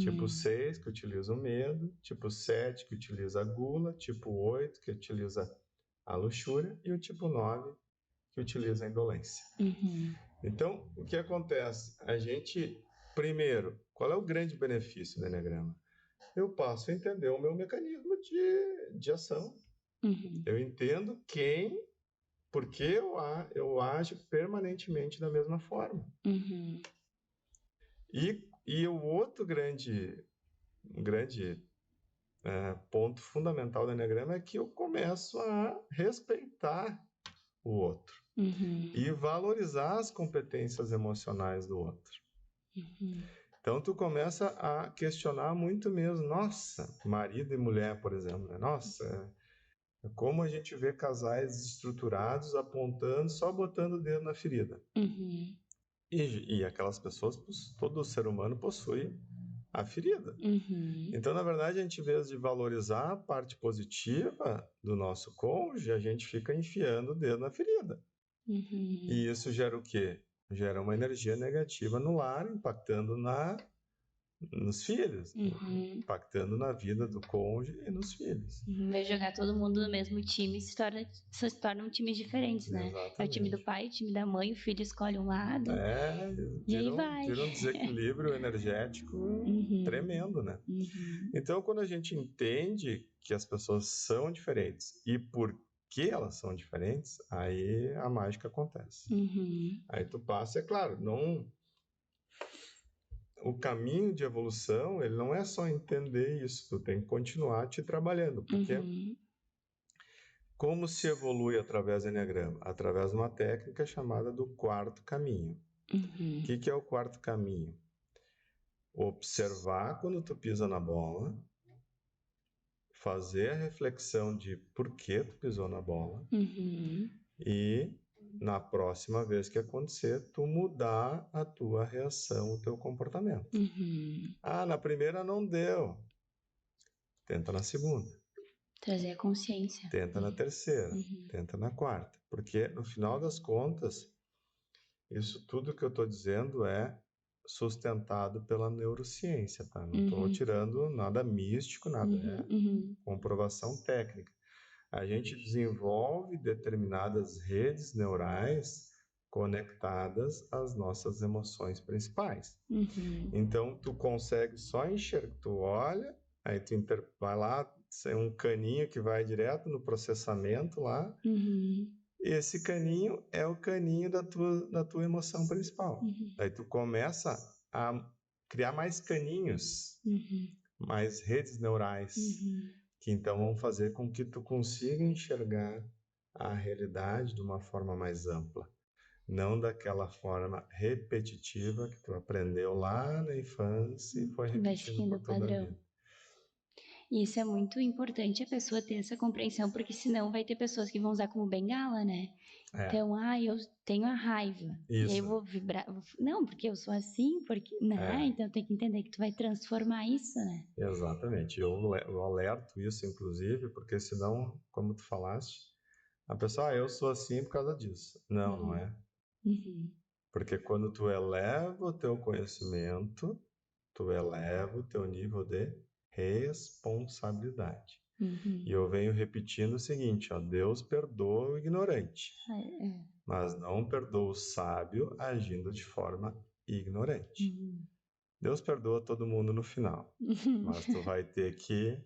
tipo 6, que utiliza o medo, tipo 7, que utiliza a gula, tipo 8, que utiliza a luxúria, e o tipo 9, que utiliza a indolência. Então, o que acontece? A gente, primeiro, qual é o grande benefício do Enneagrama? eu passo a entender o meu mecanismo de ação. Eu entendo porque eu ajo permanentemente da mesma forma. E o outro grande ponto fundamental do Enneagrama é que eu começo a respeitar o outro e valorizar as competências emocionais do outro. Então, tu começa a questionar muito mesmo. Nossa, marido e mulher, por exemplo. Né? Nossa, como a gente vê casais estruturados apontando, só botando o dedo na ferida. E aquelas pessoas, todo ser humano possui a ferida. Então, na verdade, a gente, em vez de valorizar a parte positiva do nosso cônjuge, a gente fica enfiando o dedo na ferida. E isso gera o quê? Gera uma energia negativa no lar, impactando nos filhos, impactando na vida do cônjuge e nos filhos. Vai jogar todo mundo no mesmo time, se tornam times diferentes, né? Exatamente. É o time do pai, o time da mãe, o filho escolhe um lado. E aí vai. Vira um desequilíbrio energético tremendo, né? Então, quando a gente entende que as pessoas são diferentes e por que elas são diferentes, aí a mágica acontece. Aí tu passa, é claro, o caminho de evolução, ele não é só entender isso, tu tem que continuar te trabalhando, porque como se evolui através do Enneagrama? Através de uma técnica chamada do quarto caminho. O que é o quarto caminho? Observar quando tu pisa na bola, fazer a reflexão de por que tu pisou na bola e na próxima vez que acontecer, tu mudar a tua reação, o teu comportamento. Na primeira não deu. Tenta na segunda. Trazer a consciência. Tenta na terceira. Tenta na quarta. Porque, no final das contas, isso tudo que eu estou dizendo é sustentado pela neurociência, tá? Não estou tirando nada místico, nada. É comprovação técnica. A gente desenvolve determinadas redes neurais conectadas às nossas emoções principais. Então, tu consegue só enxergar, tu olha, aí tu vai lá, tem um caninho que vai direto no processamento lá, esse caninho é o caninho da tua emoção principal. Aí tu começa a criar mais caninhos, mais redes neurais, que então vão fazer com que tu consiga enxergar a realidade de uma forma mais ampla. Não daquela forma repetitiva que tu aprendeu lá na infância e foi repetindo por toda a vida. E isso é muito importante a pessoa ter essa compreensão, porque senão vai ter pessoas que vão usar como bengala, né? Então, eu tenho a raiva. Isso. E aí eu vou vibrar. Não, porque eu sou assim, porque. Né? Então tem que entender que tu vai transformar isso, né? Exatamente. Eu alerto isso, inclusive, porque senão, como tu falaste, a pessoa, eu sou assim por causa disso. Não, não é. Porque quando tu eleva o teu conhecimento, tu eleva o teu nível de responsabilidade. E eu venho repetindo o seguinte, Deus perdoa o ignorante, mas não perdoa o sábio agindo de forma ignorante. Deus perdoa todo mundo no final, mas tu vai ter que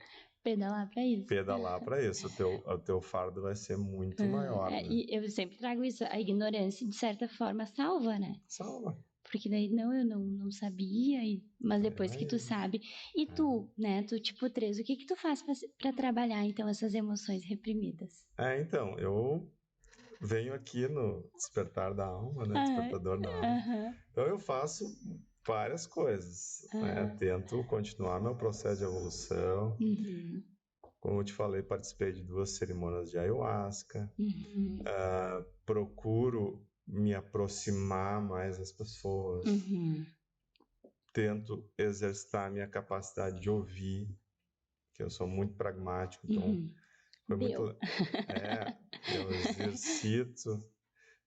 pedalar para isso. O teu fardo vai ser muito maior. Né? E eu sempre trago isso, a ignorância de certa forma salva, né? Salva. Porque daí eu não sabia, mas depois que tu sabe. E tu, né, tu tipo 3, o que tu faz para trabalhar então essas emoções reprimidas? Então, eu venho aqui no Despertar da Alma, né, Despertador da Alma. Então eu faço várias coisas, né? Tento continuar meu processo de evolução. Como eu te falei, participei de 2 cerimônias de ayahuasca. Procuro me aproximar mais das pessoas. Tento exercitar a minha capacidade de ouvir, que eu sou muito pragmático, então foi muito... eu exercito,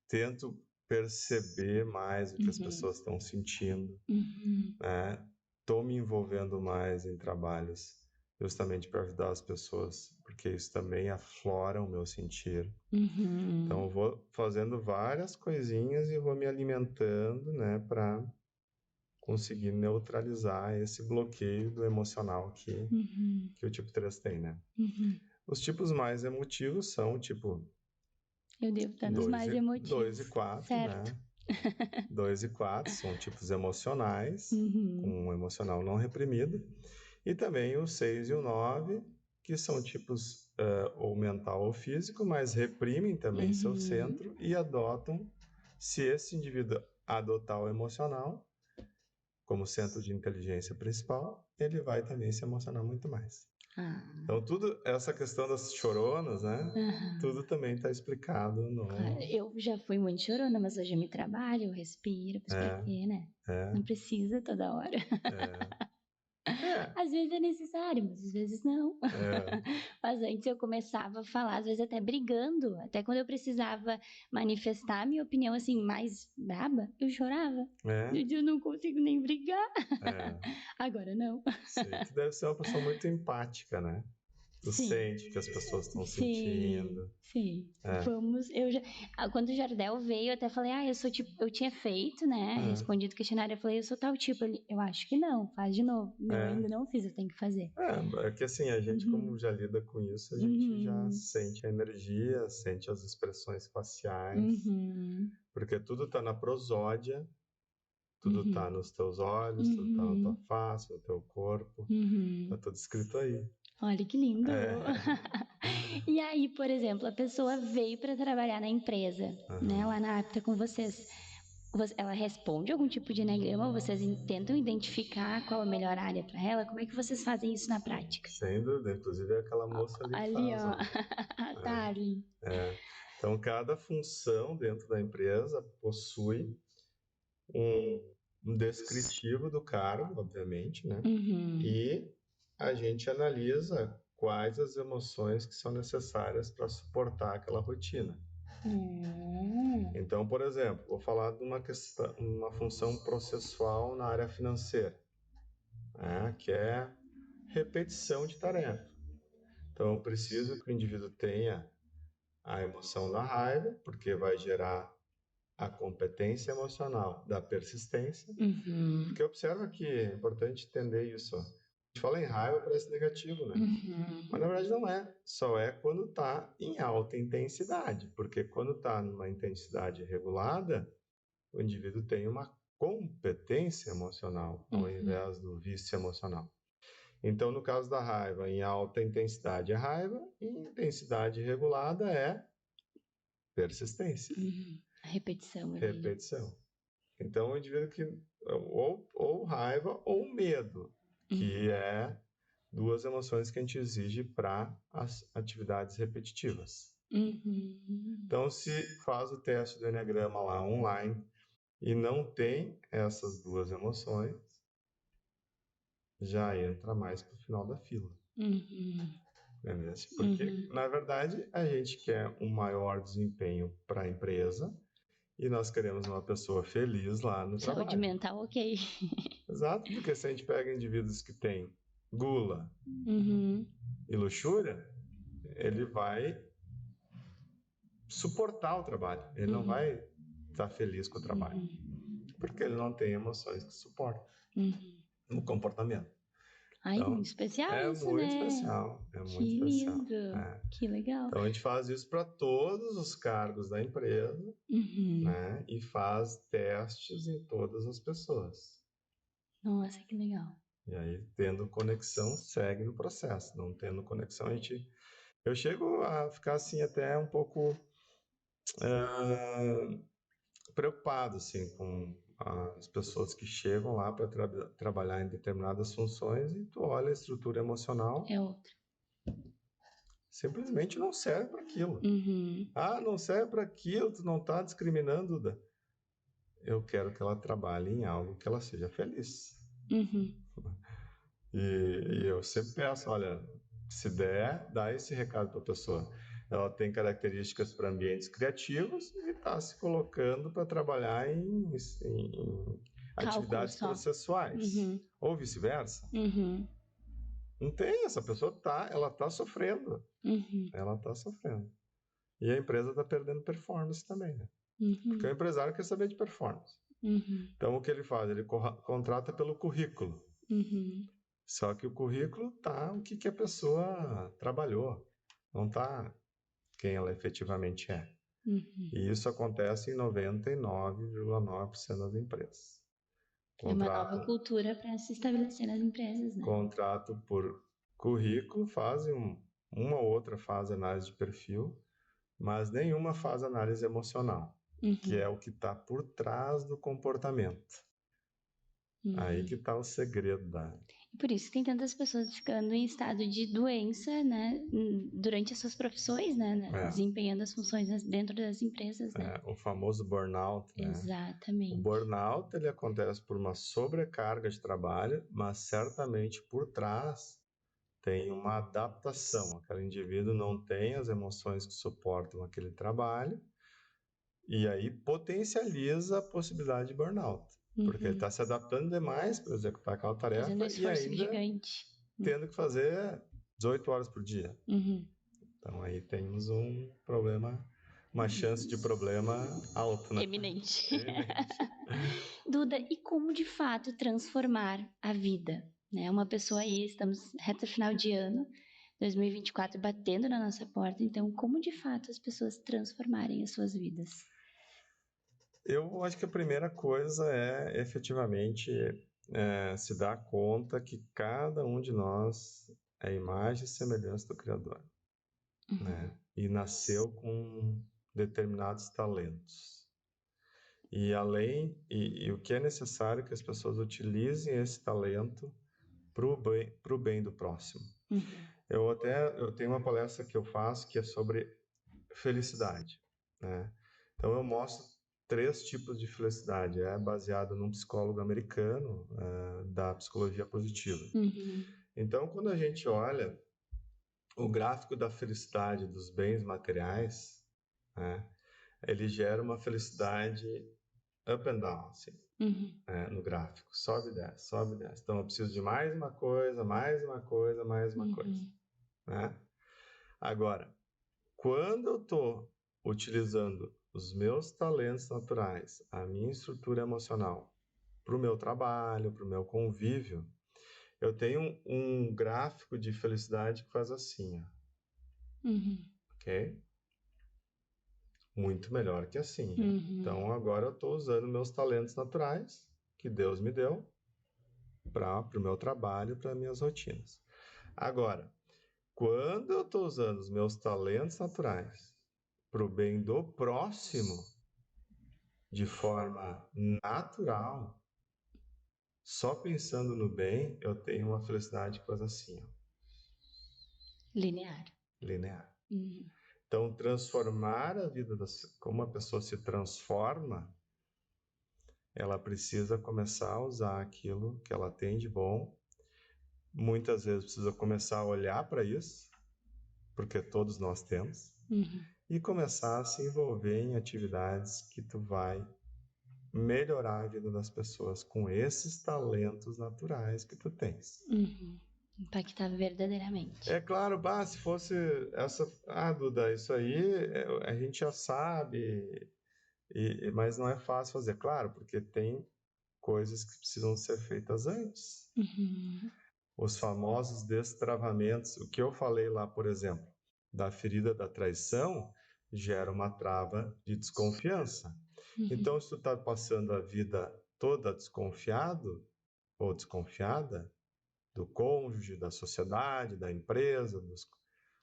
tento perceber mais o que as pessoas estão sentindo, né? Estou me envolvendo mais em trabalhos justamente para ajudar as pessoas, porque isso também aflora o meu sentir. Então eu vou fazendo várias coisinhas e vou me alimentando, né, para conseguir neutralizar esse bloqueio do emocional que o tipo 3 tem, né? Os tipos mais emotivos são, tipo... Eu devo estar nos mais emotivos. 2 e 4, certo. né? 2 e 4 são tipos emocionais, com um emocional não reprimido. E também o 6 e o 9, que são tipos ou mental ou físico, mas reprimem também seu centro e adotam, se esse indivíduo adotar o emocional como centro de inteligência principal, ele vai também se emocionar muito mais. Então, tudo, essa questão das choronas, né? Tudo também está explicado no... Claro, eu já fui muito chorona, mas hoje eu me trabalho, eu respiro, pra quê, né? Não precisa toda hora. Às vezes é necessário, mas às vezes não. Mas antes eu começava a falar, às vezes até brigando. Até quando eu precisava manifestar a minha opinião, assim, mais braba, eu chorava. Eu não consigo nem brigar. Agora não. Sim, tu deve ser uma pessoa muito empática, né? Tu sente que as pessoas estão sentindo. Sim. Vamos, quando o Jardel veio, eu até falei, eu tinha feito, né? Respondido o questionário, eu falei, eu sou tal tipo. Eu acho que não, faz de novo. Não, ainda não fiz, eu tenho que fazer. É que assim, a gente como já lida com isso, a gente já sente a energia, sente as expressões faciais, porque tudo tá na prosódia, tudo tá nos teus olhos, tudo tá na tua face, no teu corpo, tá tudo escrito aí. Olha que lindo! E aí, por exemplo, a pessoa veio para trabalhar na empresa, né, lá na Apta com vocês. Ela responde algum tipo de eneagrama? Vocês tentam identificar qual a melhor área para ela? Como é que vocês fazem isso na prática? Sem dúvida, inclusive é aquela moça ali faz, ó. Tá ali. Então, cada função dentro da empresa possui um descritivo do cargo, obviamente, né? E a gente analisa quais as emoções que são necessárias para suportar aquela rotina. Então, por exemplo, vou falar de uma função processual na área financeira, que é repetição de tarefa. Então, eu preciso que o indivíduo tenha a emoção da raiva, porque vai gerar a competência emocional da persistência. Porque observa que é importante entender isso. A gente fala em raiva, parece negativo, né? Mas na verdade não é. Só é quando está em alta intensidade. Porque quando está numa intensidade regulada, o indivíduo tem uma competência emocional, ao invés do vício emocional. Então, no caso da raiva, em alta intensidade é raiva, e em intensidade regulada é persistência. Repetição. Repetição. Então, o indivíduo que ou raiva ou medo, que é duas emoções que a gente exige para as atividades repetitivas. Então, se faz o teste do Eneagrama lá online e não tem essas duas emoções, já entra mais para o final da fila. Porque, na verdade, a gente quer um maior desempenho para a empresa e nós queremos uma pessoa feliz lá no trabalho. Saúde mental, ok. Exato, porque se a gente pega indivíduos que têm gula e luxúria, ele vai suportar o trabalho. Ele não vai estar feliz com o trabalho. Porque ele não tem emoções que suportam no comportamento. Então, muito especial isso, muito né? especial. É muito que especial. Lindo. Que legal. Então, a gente faz isso para todos os cargos da empresa, né? E faz testes em todas as pessoas. Nossa, que legal. E aí, tendo conexão, segue no processo. Não tendo conexão, eu chego a ficar assim até um pouco preocupado assim, com as pessoas que chegam lá para trabalhar em determinadas funções e tu olha a estrutura emocional. É outra. Simplesmente não serve para aquilo. Não serve para aquilo, tu não está discriminando. Eu quero que ela trabalhe em algo que ela seja feliz. E eu sempre peço, olha, se der, dá esse recado para a pessoa. Ela tem características para ambientes criativos e está se colocando para trabalhar em atividades processuais. Ou vice-versa. Não tem, essa pessoa ela está sofrendo. Ela está sofrendo. E a empresa está perdendo performance também, né? Porque o empresário quer saber de performance. Então, o que ele faz? Ele contrata pelo currículo. Só que o currículo tá o que a pessoa trabalhou, não tá quem ela efetivamente é. E isso acontece em 99,9% das empresas. É uma nova cultura para se estabelecer nas empresas, né? Contrato por currículo, fazem uma ou outra faz análise de perfil, mas nenhuma faz análise emocional, que é o que está por trás do comportamento. Aí que está o segredo da... Por isso tem tantas pessoas ficando em estado de doença, né, durante as suas profissões, né, desempenhando as funções dentro das empresas, né? O famoso burnout, né? Exatamente. O burnout, ele acontece por uma sobrecarga de trabalho, mas certamente por trás tem uma adaptação. Aquele indivíduo não tem as emoções que suportam aquele trabalho e aí potencializa a possibilidade de burnout. Porque ele está se adaptando demais para executar aquela tarefa e ainda gigante. Tendo que fazer 18 horas por dia. Então aí temos um problema, uma chance de problema alta, né? Eminente. Duda, e como de fato transformar a vida? Né? Uma pessoa aí, estamos reta final de ano, 2024 batendo na nossa porta, então como de fato as pessoas transformarem as suas vidas? Eu acho que a primeira coisa é efetivamente se dar conta que cada um de nós é imagem e semelhança do Criador, né? E nasceu com determinados talentos. E o que é necessário é que as pessoas utilizem esse talento para o bem do próximo. Eu tenho uma palestra que eu faço que é sobre felicidade, né? Então eu mostro 3 tipos de felicidade, baseado num psicólogo americano da psicologia positiva. Então, quando a gente olha o gráfico da felicidade dos bens materiais, né, ele gera uma felicidade up and down, assim, no gráfico, sobe e desce, sobe e desce. Então eu preciso de mais uma coisa, mais uma coisa, mais uma coisa, né? Agora, quando eu estou utilizando os meus talentos naturais, a minha estrutura emocional, para o meu trabalho, para o meu convívio, eu tenho um gráfico de felicidade que faz assim, ó. Ok? Muito melhor que assim. Então, agora eu estou usando meus talentos naturais, que Deus me deu, para o meu trabalho, para minhas rotinas. Agora, quando eu estou usando os meus talentos naturais para o bem do próximo, de forma natural, só pensando no bem, eu tenho uma felicidade que faz assim, ó. Linear. Então, transformar a vida, como a pessoa se transforma, ela precisa começar a usar aquilo que ela tem de bom. Muitas vezes precisa começar a olhar para isso, porque todos nós temos, e começar a se envolver em atividades que tu vai melhorar a vida das pessoas com esses talentos naturais que tu tens. Impactar verdadeiramente. É claro, se fosse essa... Duda, isso aí a gente já sabe, mas não é fácil fazer. Claro, porque tem coisas que precisam ser feitas antes. Os famosos destravamentos. O que eu falei lá, por exemplo, da ferida da traição, gera uma trava de desconfiança. Então, se tu está passando a vida toda desconfiado ou desconfiada do cônjuge, da sociedade, da empresa, dos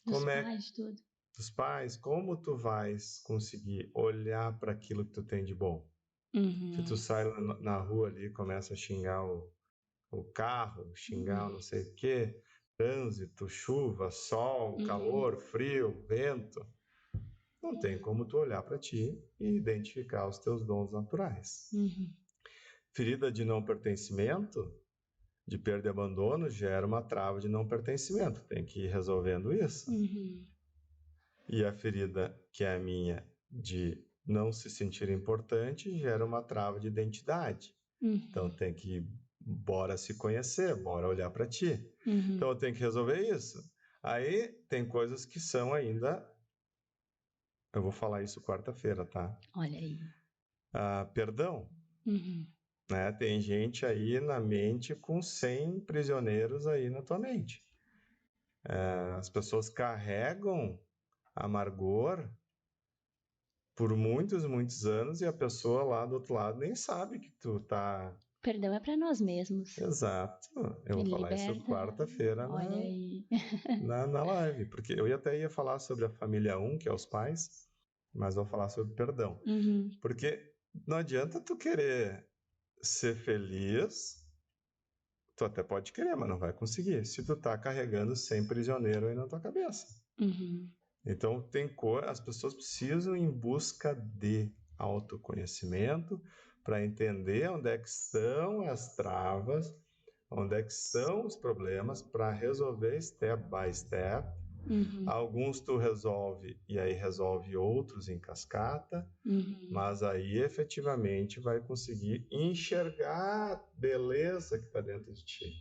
pais, tudo. Dos pais, como tu vais conseguir olhar para aquilo que tu tem de bom? Se tu sai na rua ali e começa a xingar o carro, xingar não sei o quê, trânsito, chuva, sol, calor, frio, vento, não tem como tu olhar para ti e identificar os teus dons naturais. Ferida de não pertencimento, de perda e abandono, gera uma trava de não pertencimento. Tem que ir resolvendo isso. E a ferida, que é a minha, de não se sentir importante, gera uma trava de identidade. Então tem que bora se conhecer, bora olhar para ti. Então eu tenho que resolver isso. Aí tem coisas que são ainda... Eu vou falar isso quarta-feira, tá? Olha aí. Perdão. Né? Tem gente aí na mente com 100 prisioneiros aí na tua mente. As pessoas carregam amargor por muitos, muitos anos e a pessoa lá do outro lado nem sabe que tu tá... Perdão é para nós mesmos. Exato. Eu vou falar isso quarta-feira na live, porque eu até ia falar sobre a família 1, que é os pais, mas vou falar sobre perdão. Porque não adianta tu querer ser feliz, tu até pode querer, mas não vai conseguir, se tu tá carregando 100 prisioneiros aí na tua cabeça. Então, as pessoas precisam ir em busca de autoconhecimento para entender onde é que estão as travas, onde é que são os problemas, para resolver step by step. Alguns tu resolve e aí resolve outros em cascata, mas aí efetivamente vai conseguir enxergar a beleza que está dentro de ti.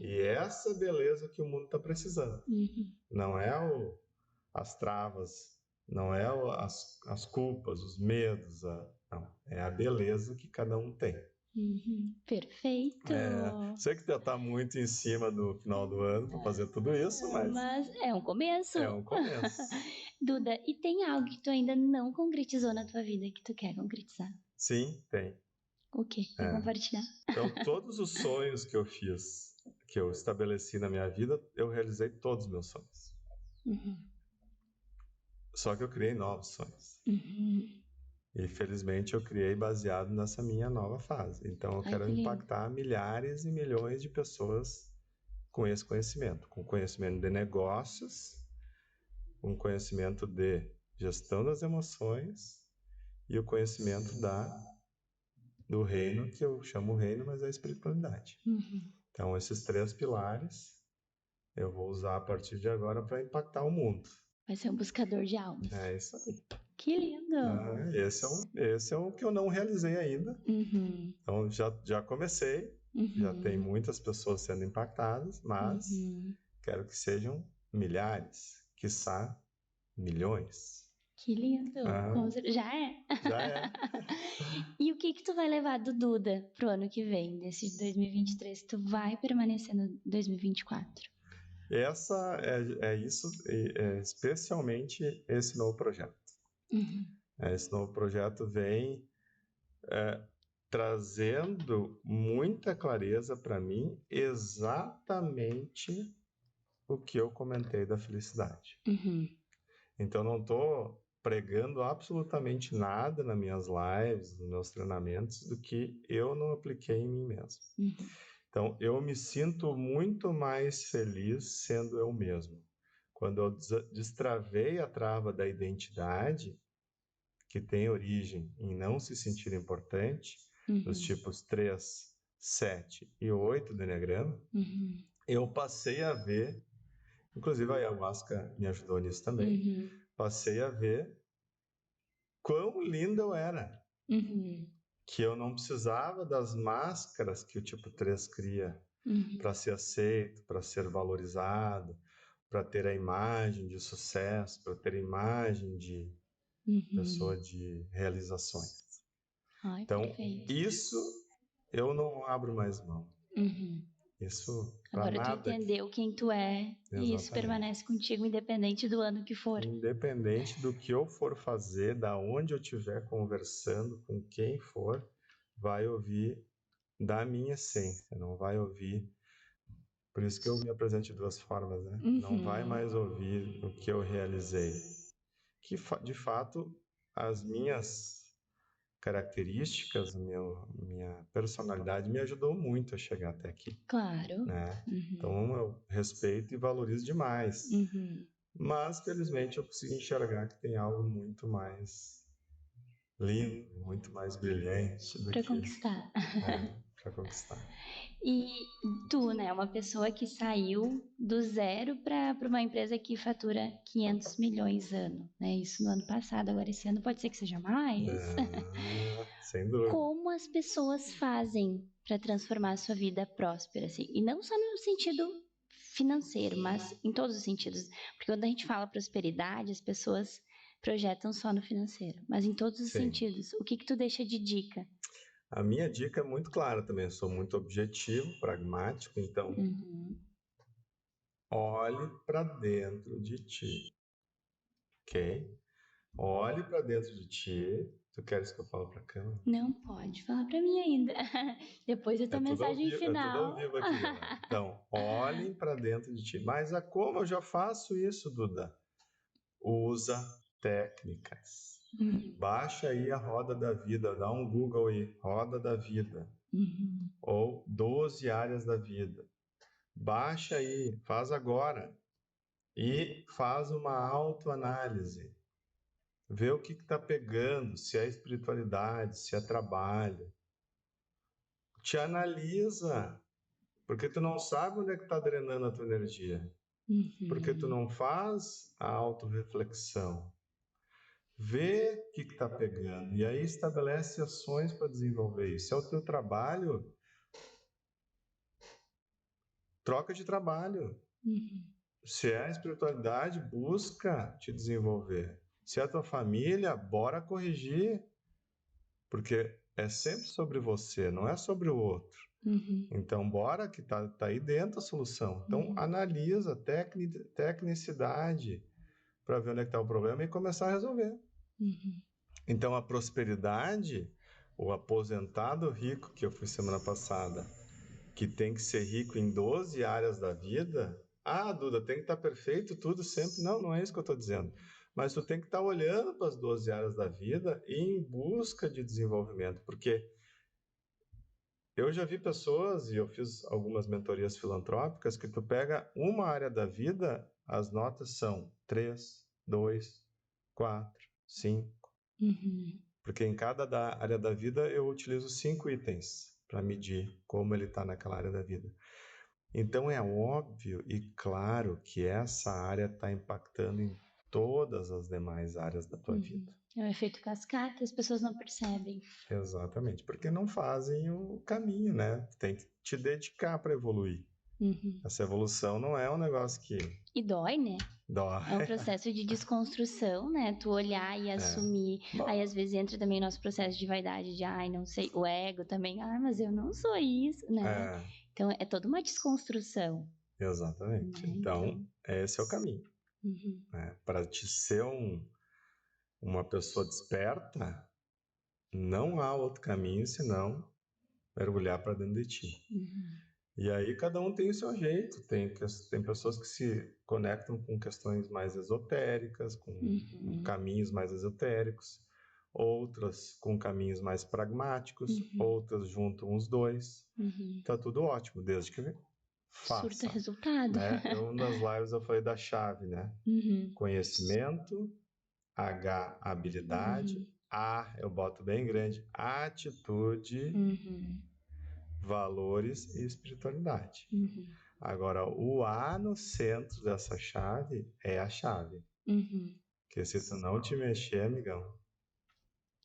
E essa beleza que o mundo está precisando. Não é as travas, não é as culpas, os medos, não. É a beleza que cada um tem. Perfeito. Sei que já está muito em cima do final do ano para fazer tudo isso, mas é um começo. É um começo. Duda, e tem algo que tu ainda não concretizou na tua vida que tu quer concretizar? Sim, tem. O quê? Quer compartilhar? Então, todos os sonhos que eu fiz, que eu estabeleci na minha vida, eu realizei todos os meus sonhos. Só que eu criei novos sonhos. E felizmente eu criei baseado nessa minha nova fase. Então eu quero impactar milhares e milhões de pessoas com esse conhecimento. Com conhecimento de negócios, com conhecimento de gestão das emoções e o conhecimento do reino, que eu chamo reino, mas é a espiritualidade. Então esses 3 pilares eu vou usar a partir de agora para impactar o mundo. Vai ser um buscador de almas. É isso aí. Que lindo! Esse é o que eu não realizei ainda. Então, já comecei. Já tem muitas pessoas sendo impactadas, mas quero que sejam milhares, quiçá milhões. Que lindo! Já é? Já é. E o que tu vai levar do Duda pro ano que vem, desse 2023? Tu vai permanecer no 2024? Essa é isso, especialmente esse novo projeto. Esse novo projeto vem trazendo muita clareza para mim exatamente o que eu comentei da felicidade. Então, não estou pregando absolutamente nada nas minhas lives, nos meus treinamentos, do que eu não apliquei em mim mesmo. Então, eu me sinto muito mais feliz sendo eu mesmo. Quando eu destravei a trava da identidade, que tem origem em não se sentir importante, nos tipos 3, 7 e 8 do Enneagrama, eu passei a ver, inclusive a Ayahuasca me ajudou nisso também, passei a ver quão linda eu era. Que eu não precisava das máscaras que o tipo 3 cria para ser aceito, para ser valorizado, para ter a imagem de sucesso, para ter a imagem de pessoa de realizações. Então, perfeito. isso eu não abro mais mão. Isso para nada. Agora tu entendeu quem tu é. Exatamente. E isso permanece contigo independente do ano que for. Independente do que eu for fazer, da onde eu estiver conversando, com quem for, vai ouvir da minha essência, não vai ouvir. Por isso que eu me apresento de 2 formas, né? Não vai mais ouvir o que eu realizei. Que de fato as minhas características, minha personalidade me ajudou muito a chegar até aqui. Claro. Né? Então eu respeito e valorizo demais. Mas felizmente eu consigo enxergar que tem algo muito mais lindo, muito mais brilhante do que... conquistar. Para conquistar. E tu, né, uma pessoa que saiu do zero para uma empresa que fatura 500 milhões ano, né? Isso no ano passado, agora esse ano pode ser que seja mais. Sem dúvida. Como as pessoas fazem para transformar a sua vida próspera, assim? E não só no sentido financeiro, mas em todos os sentidos. Porque quando a gente fala prosperidade, as pessoas projetam só no financeiro, mas em todos os sentidos. O que tu deixa de dica? A minha dica é muito clara também, eu sou muito objetivo, pragmático, então olhe para dentro de ti, ok? Olhe para dentro de ti. Tu queres que eu fale para a câmera? Não pode falar para mim ainda. Depois da tua mensagem final. É tudo ao vivo aqui, galera. Então, olhem para dentro de ti. Mas como eu já faço isso, Duda? Usa técnicas. Baixa aí a Roda da Vida, dá um Google aí, Roda da Vida. Ou 12 áreas da vida. Baixa aí, faz agora. E faz uma autoanálise. Vê o que está pegando, se é espiritualidade, se é trabalho. Te analisa, porque tu não sabe onde é que está drenando a tua energia. Porque tu não faz a autorreflexão. Vê o que está pegando e aí estabelece ações para desenvolver isso. Se é o teu trabalho, troca de trabalho. Se é a espiritualidade, busca te desenvolver. Se é a tua família, bora corrigir. Porque é sempre sobre você, não é sobre o outro. Então, bora que tá aí dentro a solução. Então, analisa tecnicidade para ver onde é que está o problema e começar a resolver. Então, a prosperidade, o aposentado rico que eu fui semana passada, que tem que ser rico em 12 áreas da vida. Ah, Duda, tem que estar perfeito tudo sempre. Não, não é isso que eu estou dizendo. Mas tu tem que estar olhando para as 12 áreas da vida e em busca de desenvolvimento. Porque eu já vi pessoas, e eu fiz algumas mentorias filantrópicas, que tu pega uma área da vida, as notas são 3, 2, 4, 5. Porque em cada área da vida eu utilizo 5 itens para medir como ele está naquela área da vida. Então é óbvio e claro que essa área está impactando em todas as demais áreas da tua vida. É um efeito cascata, as pessoas não percebem. Exatamente, porque não fazem o caminho, né? Tem que te dedicar para evoluir. Essa evolução não é um negócio que... E dói, né? Dói. É um processo de desconstrução, né? Tu olhar e assumir. Aí, às vezes, entra também o nosso processo de vaidade, de, ai, não sei, o ego também. Ah, mas eu não sou isso, né? Então, é toda uma desconstrução. Exatamente. Né? Então, esse é o caminho. Né? Para te ser uma pessoa desperta, não há outro caminho senão mergulhar para dentro de ti. E aí cada um tem o seu jeito. Tem pessoas que se conectam com questões mais esotéricas, com caminhos mais esotéricos, outras com caminhos mais pragmáticos, outras juntam os dois. Tá tudo ótimo, desde que faça. Surta resultado. Né? Nas lives eu falei da chave, né? Conhecimento, H, habilidade, A, eu boto bem grande, atitude, valores e espiritualidade. Agora, o A no centro dessa chave é a chave. Porque se tu não te mexer, amigão...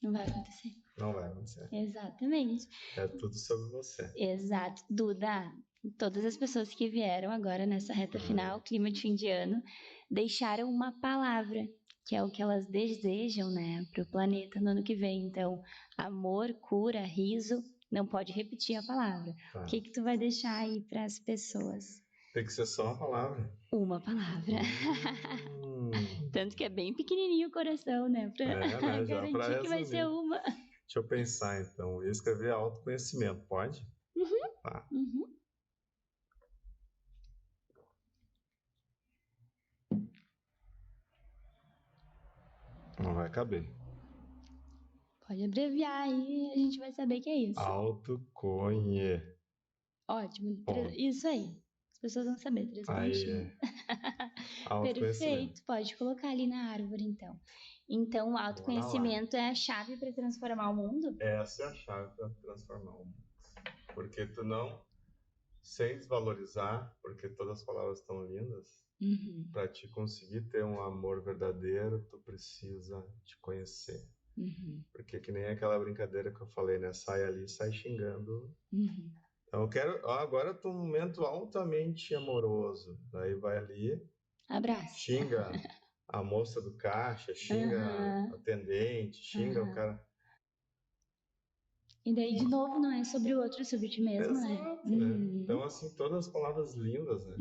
Não vai acontecer. Não vai acontecer. Exatamente. É tudo sobre você. Exato. Duda, todas as pessoas que vieram agora nessa reta final, clima de fim de ano, deixaram uma palavra, que é o que elas desejam, né, para o planeta no ano que vem. Então, amor, cura, riso, não pode repetir a palavra. O que tu vai deixar aí para as pessoas? Tem que ser só uma palavra. Uma palavra. Tanto que é bem pequenininho o coração, né? Pra garantir que vai ser uma. Deixa eu pensar, então. Eu escrever autoconhecimento, pode? Tá. Não vai caber. Pode abreviar aí, a gente vai saber que é isso. Ótimo. Isso aí. As pessoas vão saber, 3 pontinhos. Perfeito. Pode colocar ali na árvore, então. Então, o autoconhecimento é a chave para transformar o mundo? Essa é a chave para transformar o mundo. Porque tu não, sem desvalorizar, porque todas as palavras estão lindas, para te conseguir ter um amor verdadeiro, tu precisa te conhecer. Porque que nem aquela brincadeira que eu falei, né? Sai ali, sai xingando. Então eu quero... agora eu tô num momento altamente amoroso. Daí vai ali... Abraço. Xinga a moça do caixa, xinga a atendente, xinga o cara. E daí, de novo, não é sobre o outro, é sobre ti mesmo, né? Exato, né? Então, assim, todas as palavras lindas, né?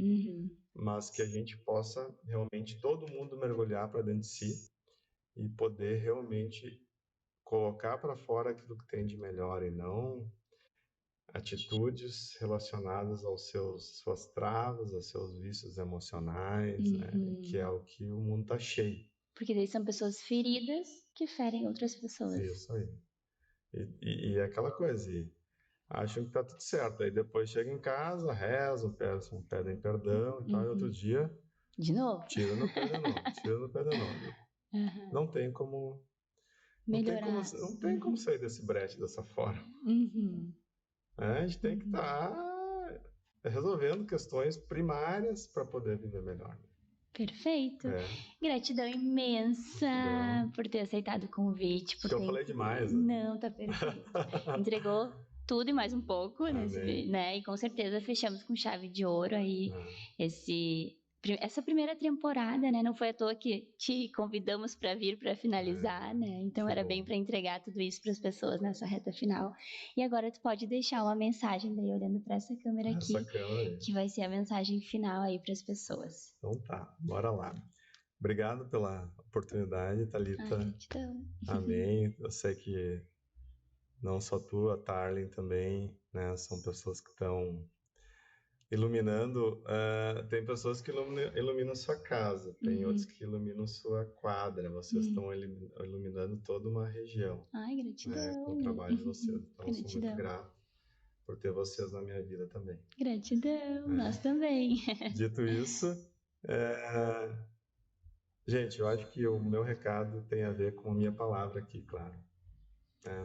Mas que a gente possa realmente, todo mundo mergulhar para dentro de si e poder realmente colocar para fora aquilo que tem de melhor e não atitudes relacionadas aos suas travas, aos seus vícios emocionais, né? Que é o que o mundo tá cheio. Porque daí são pessoas feridas que ferem outras pessoas. Isso aí. E é aquela coisa, acham que tá tudo certo. Aí depois chega em casa, rezam, pedem perdão e tal, e outro dia... De novo. Tira no pé de novo, tira no pé de novo. Não tem como... Melhorar. Não tem como sair desse brete dessa forma. A gente tem que estar resolvendo questões primárias para poder viver melhor. Perfeito. Gratidão imensa por ter aceitado o convite. Acho que eu falei demais. Não, tá perfeito. Entregou tudo e mais um pouco, né? E com certeza fechamos com chave de ouro aí essa primeira temporada, né? Não foi à toa que te convidamos para vir para finalizar, né? Então era bem para entregar tudo isso para as pessoas nessa reta final. E agora tu pode deixar uma mensagem daí olhando para essa câmera aqui, que vai ser a mensagem final aí para as pessoas. Então tá, bora lá. Obrigado pela oportunidade, Thalita. Gratidão. Amém. Eu sei que não só tu, a Tarlin também, né? São pessoas que estão iluminando. Tem pessoas que iluminam sua casa, tem outros que iluminam sua quadra. Vocês estão iluminando toda uma região. Ai, gratidão. Com o trabalho de vocês. Então, eu sou muito grato por ter vocês na minha vida também. Gratidão, nós também. Dito isso, gente, eu acho que o meu recado tem a ver com a minha palavra aqui, claro.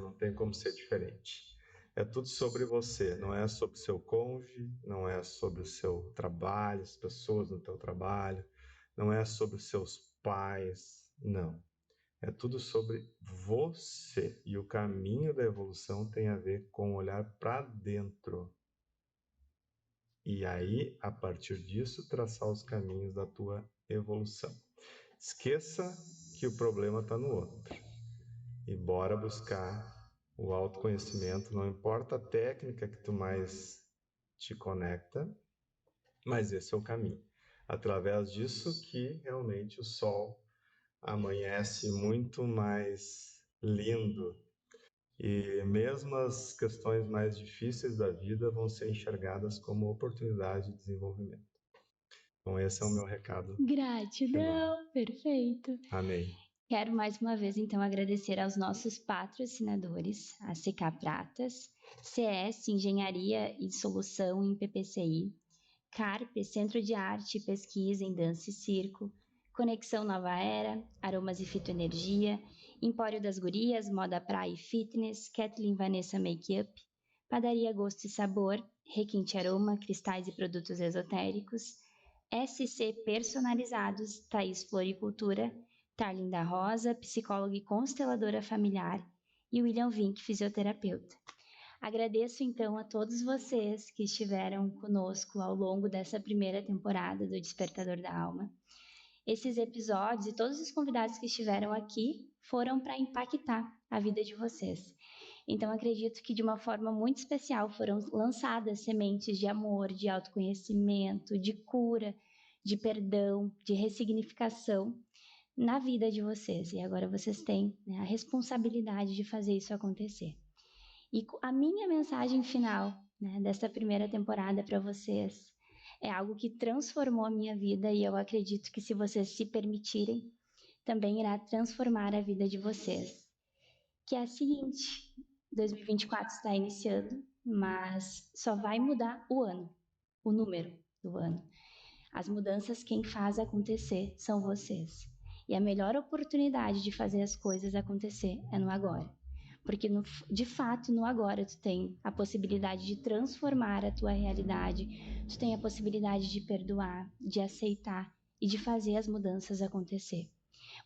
Não tem como ser diferente. É tudo sobre você, não é sobre o seu cônjuge, não é sobre o seu trabalho, as pessoas no teu trabalho, não é sobre os seus pais, não. É tudo sobre você. E o caminho da evolução tem a ver com olhar para dentro. E aí, a partir disso, traçar os caminhos da tua evolução. Esqueça que o problema está no outro. E bora buscar o autoconhecimento, não importa a técnica que tu mais te conecta, mas esse é o caminho. Através disso que realmente o sol amanhece muito mais lindo. E mesmo as questões mais difíceis da vida vão ser enxergadas como oportunidade de desenvolvimento. Então esse é o meu recado. Gratidão, perfeito. Amém. Quero mais uma vez, então, agradecer aos nossos patrocinadores, a CK Pratas, CS Engenharia e Solução em PPCI, Carpe Centro de Arte e Pesquisa em Dança e Circo, Conexão Nova Era, Aromas e Fitoenergia, Empório das Gurias, Moda Praia e Fitness, Kathleen Vanessa Makeup, Padaria Gosto e Sabor, Requinte Aroma, Cristais e Produtos Esotéricos, SC Personalizados, Thaís Floricultura, Tarlin da Rosa, psicóloga e consteladora familiar, e William Vink, fisioterapeuta. Agradeço então a todos vocês que estiveram conosco ao longo dessa primeira temporada do Despertador da Alma. Esses episódios e todos os convidados que estiveram aqui foram para impactar a vida de vocês. Então acredito que de uma forma muito especial foram lançadas sementes de amor, de autoconhecimento, de cura, de perdão, de ressignificação na vida de vocês. E agora vocês têm, né, a responsabilidade de fazer isso acontecer. E a minha mensagem final, né, dessa primeira temporada para vocês é algo que transformou a minha vida e eu acredito que se vocês se permitirem, também irá transformar a vida de vocês. Que é a seguinte: 2024 está iniciando, mas só vai mudar o ano, o número do ano. As mudanças quem faz acontecer são vocês. E a melhor oportunidade de fazer as coisas acontecer é no agora. Porque, de fato, no agora tu tem a possibilidade de transformar a tua realidade, tu tem a possibilidade de perdoar, de aceitar e de fazer as mudanças acontecer.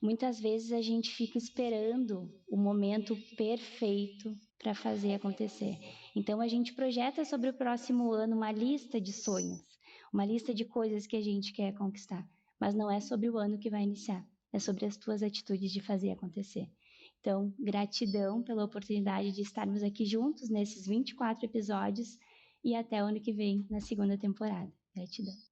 Muitas vezes a gente fica esperando o momento perfeito para fazer acontecer. Então a gente projeta sobre o próximo ano uma lista de sonhos, uma lista de coisas que a gente quer conquistar, mas não é sobre o ano que vai iniciar, é sobre as tuas atitudes de fazer acontecer. Então, gratidão pela oportunidade de estarmos aqui juntos nesses 24 episódios e até o ano que vem, na segunda temporada. Gratidão.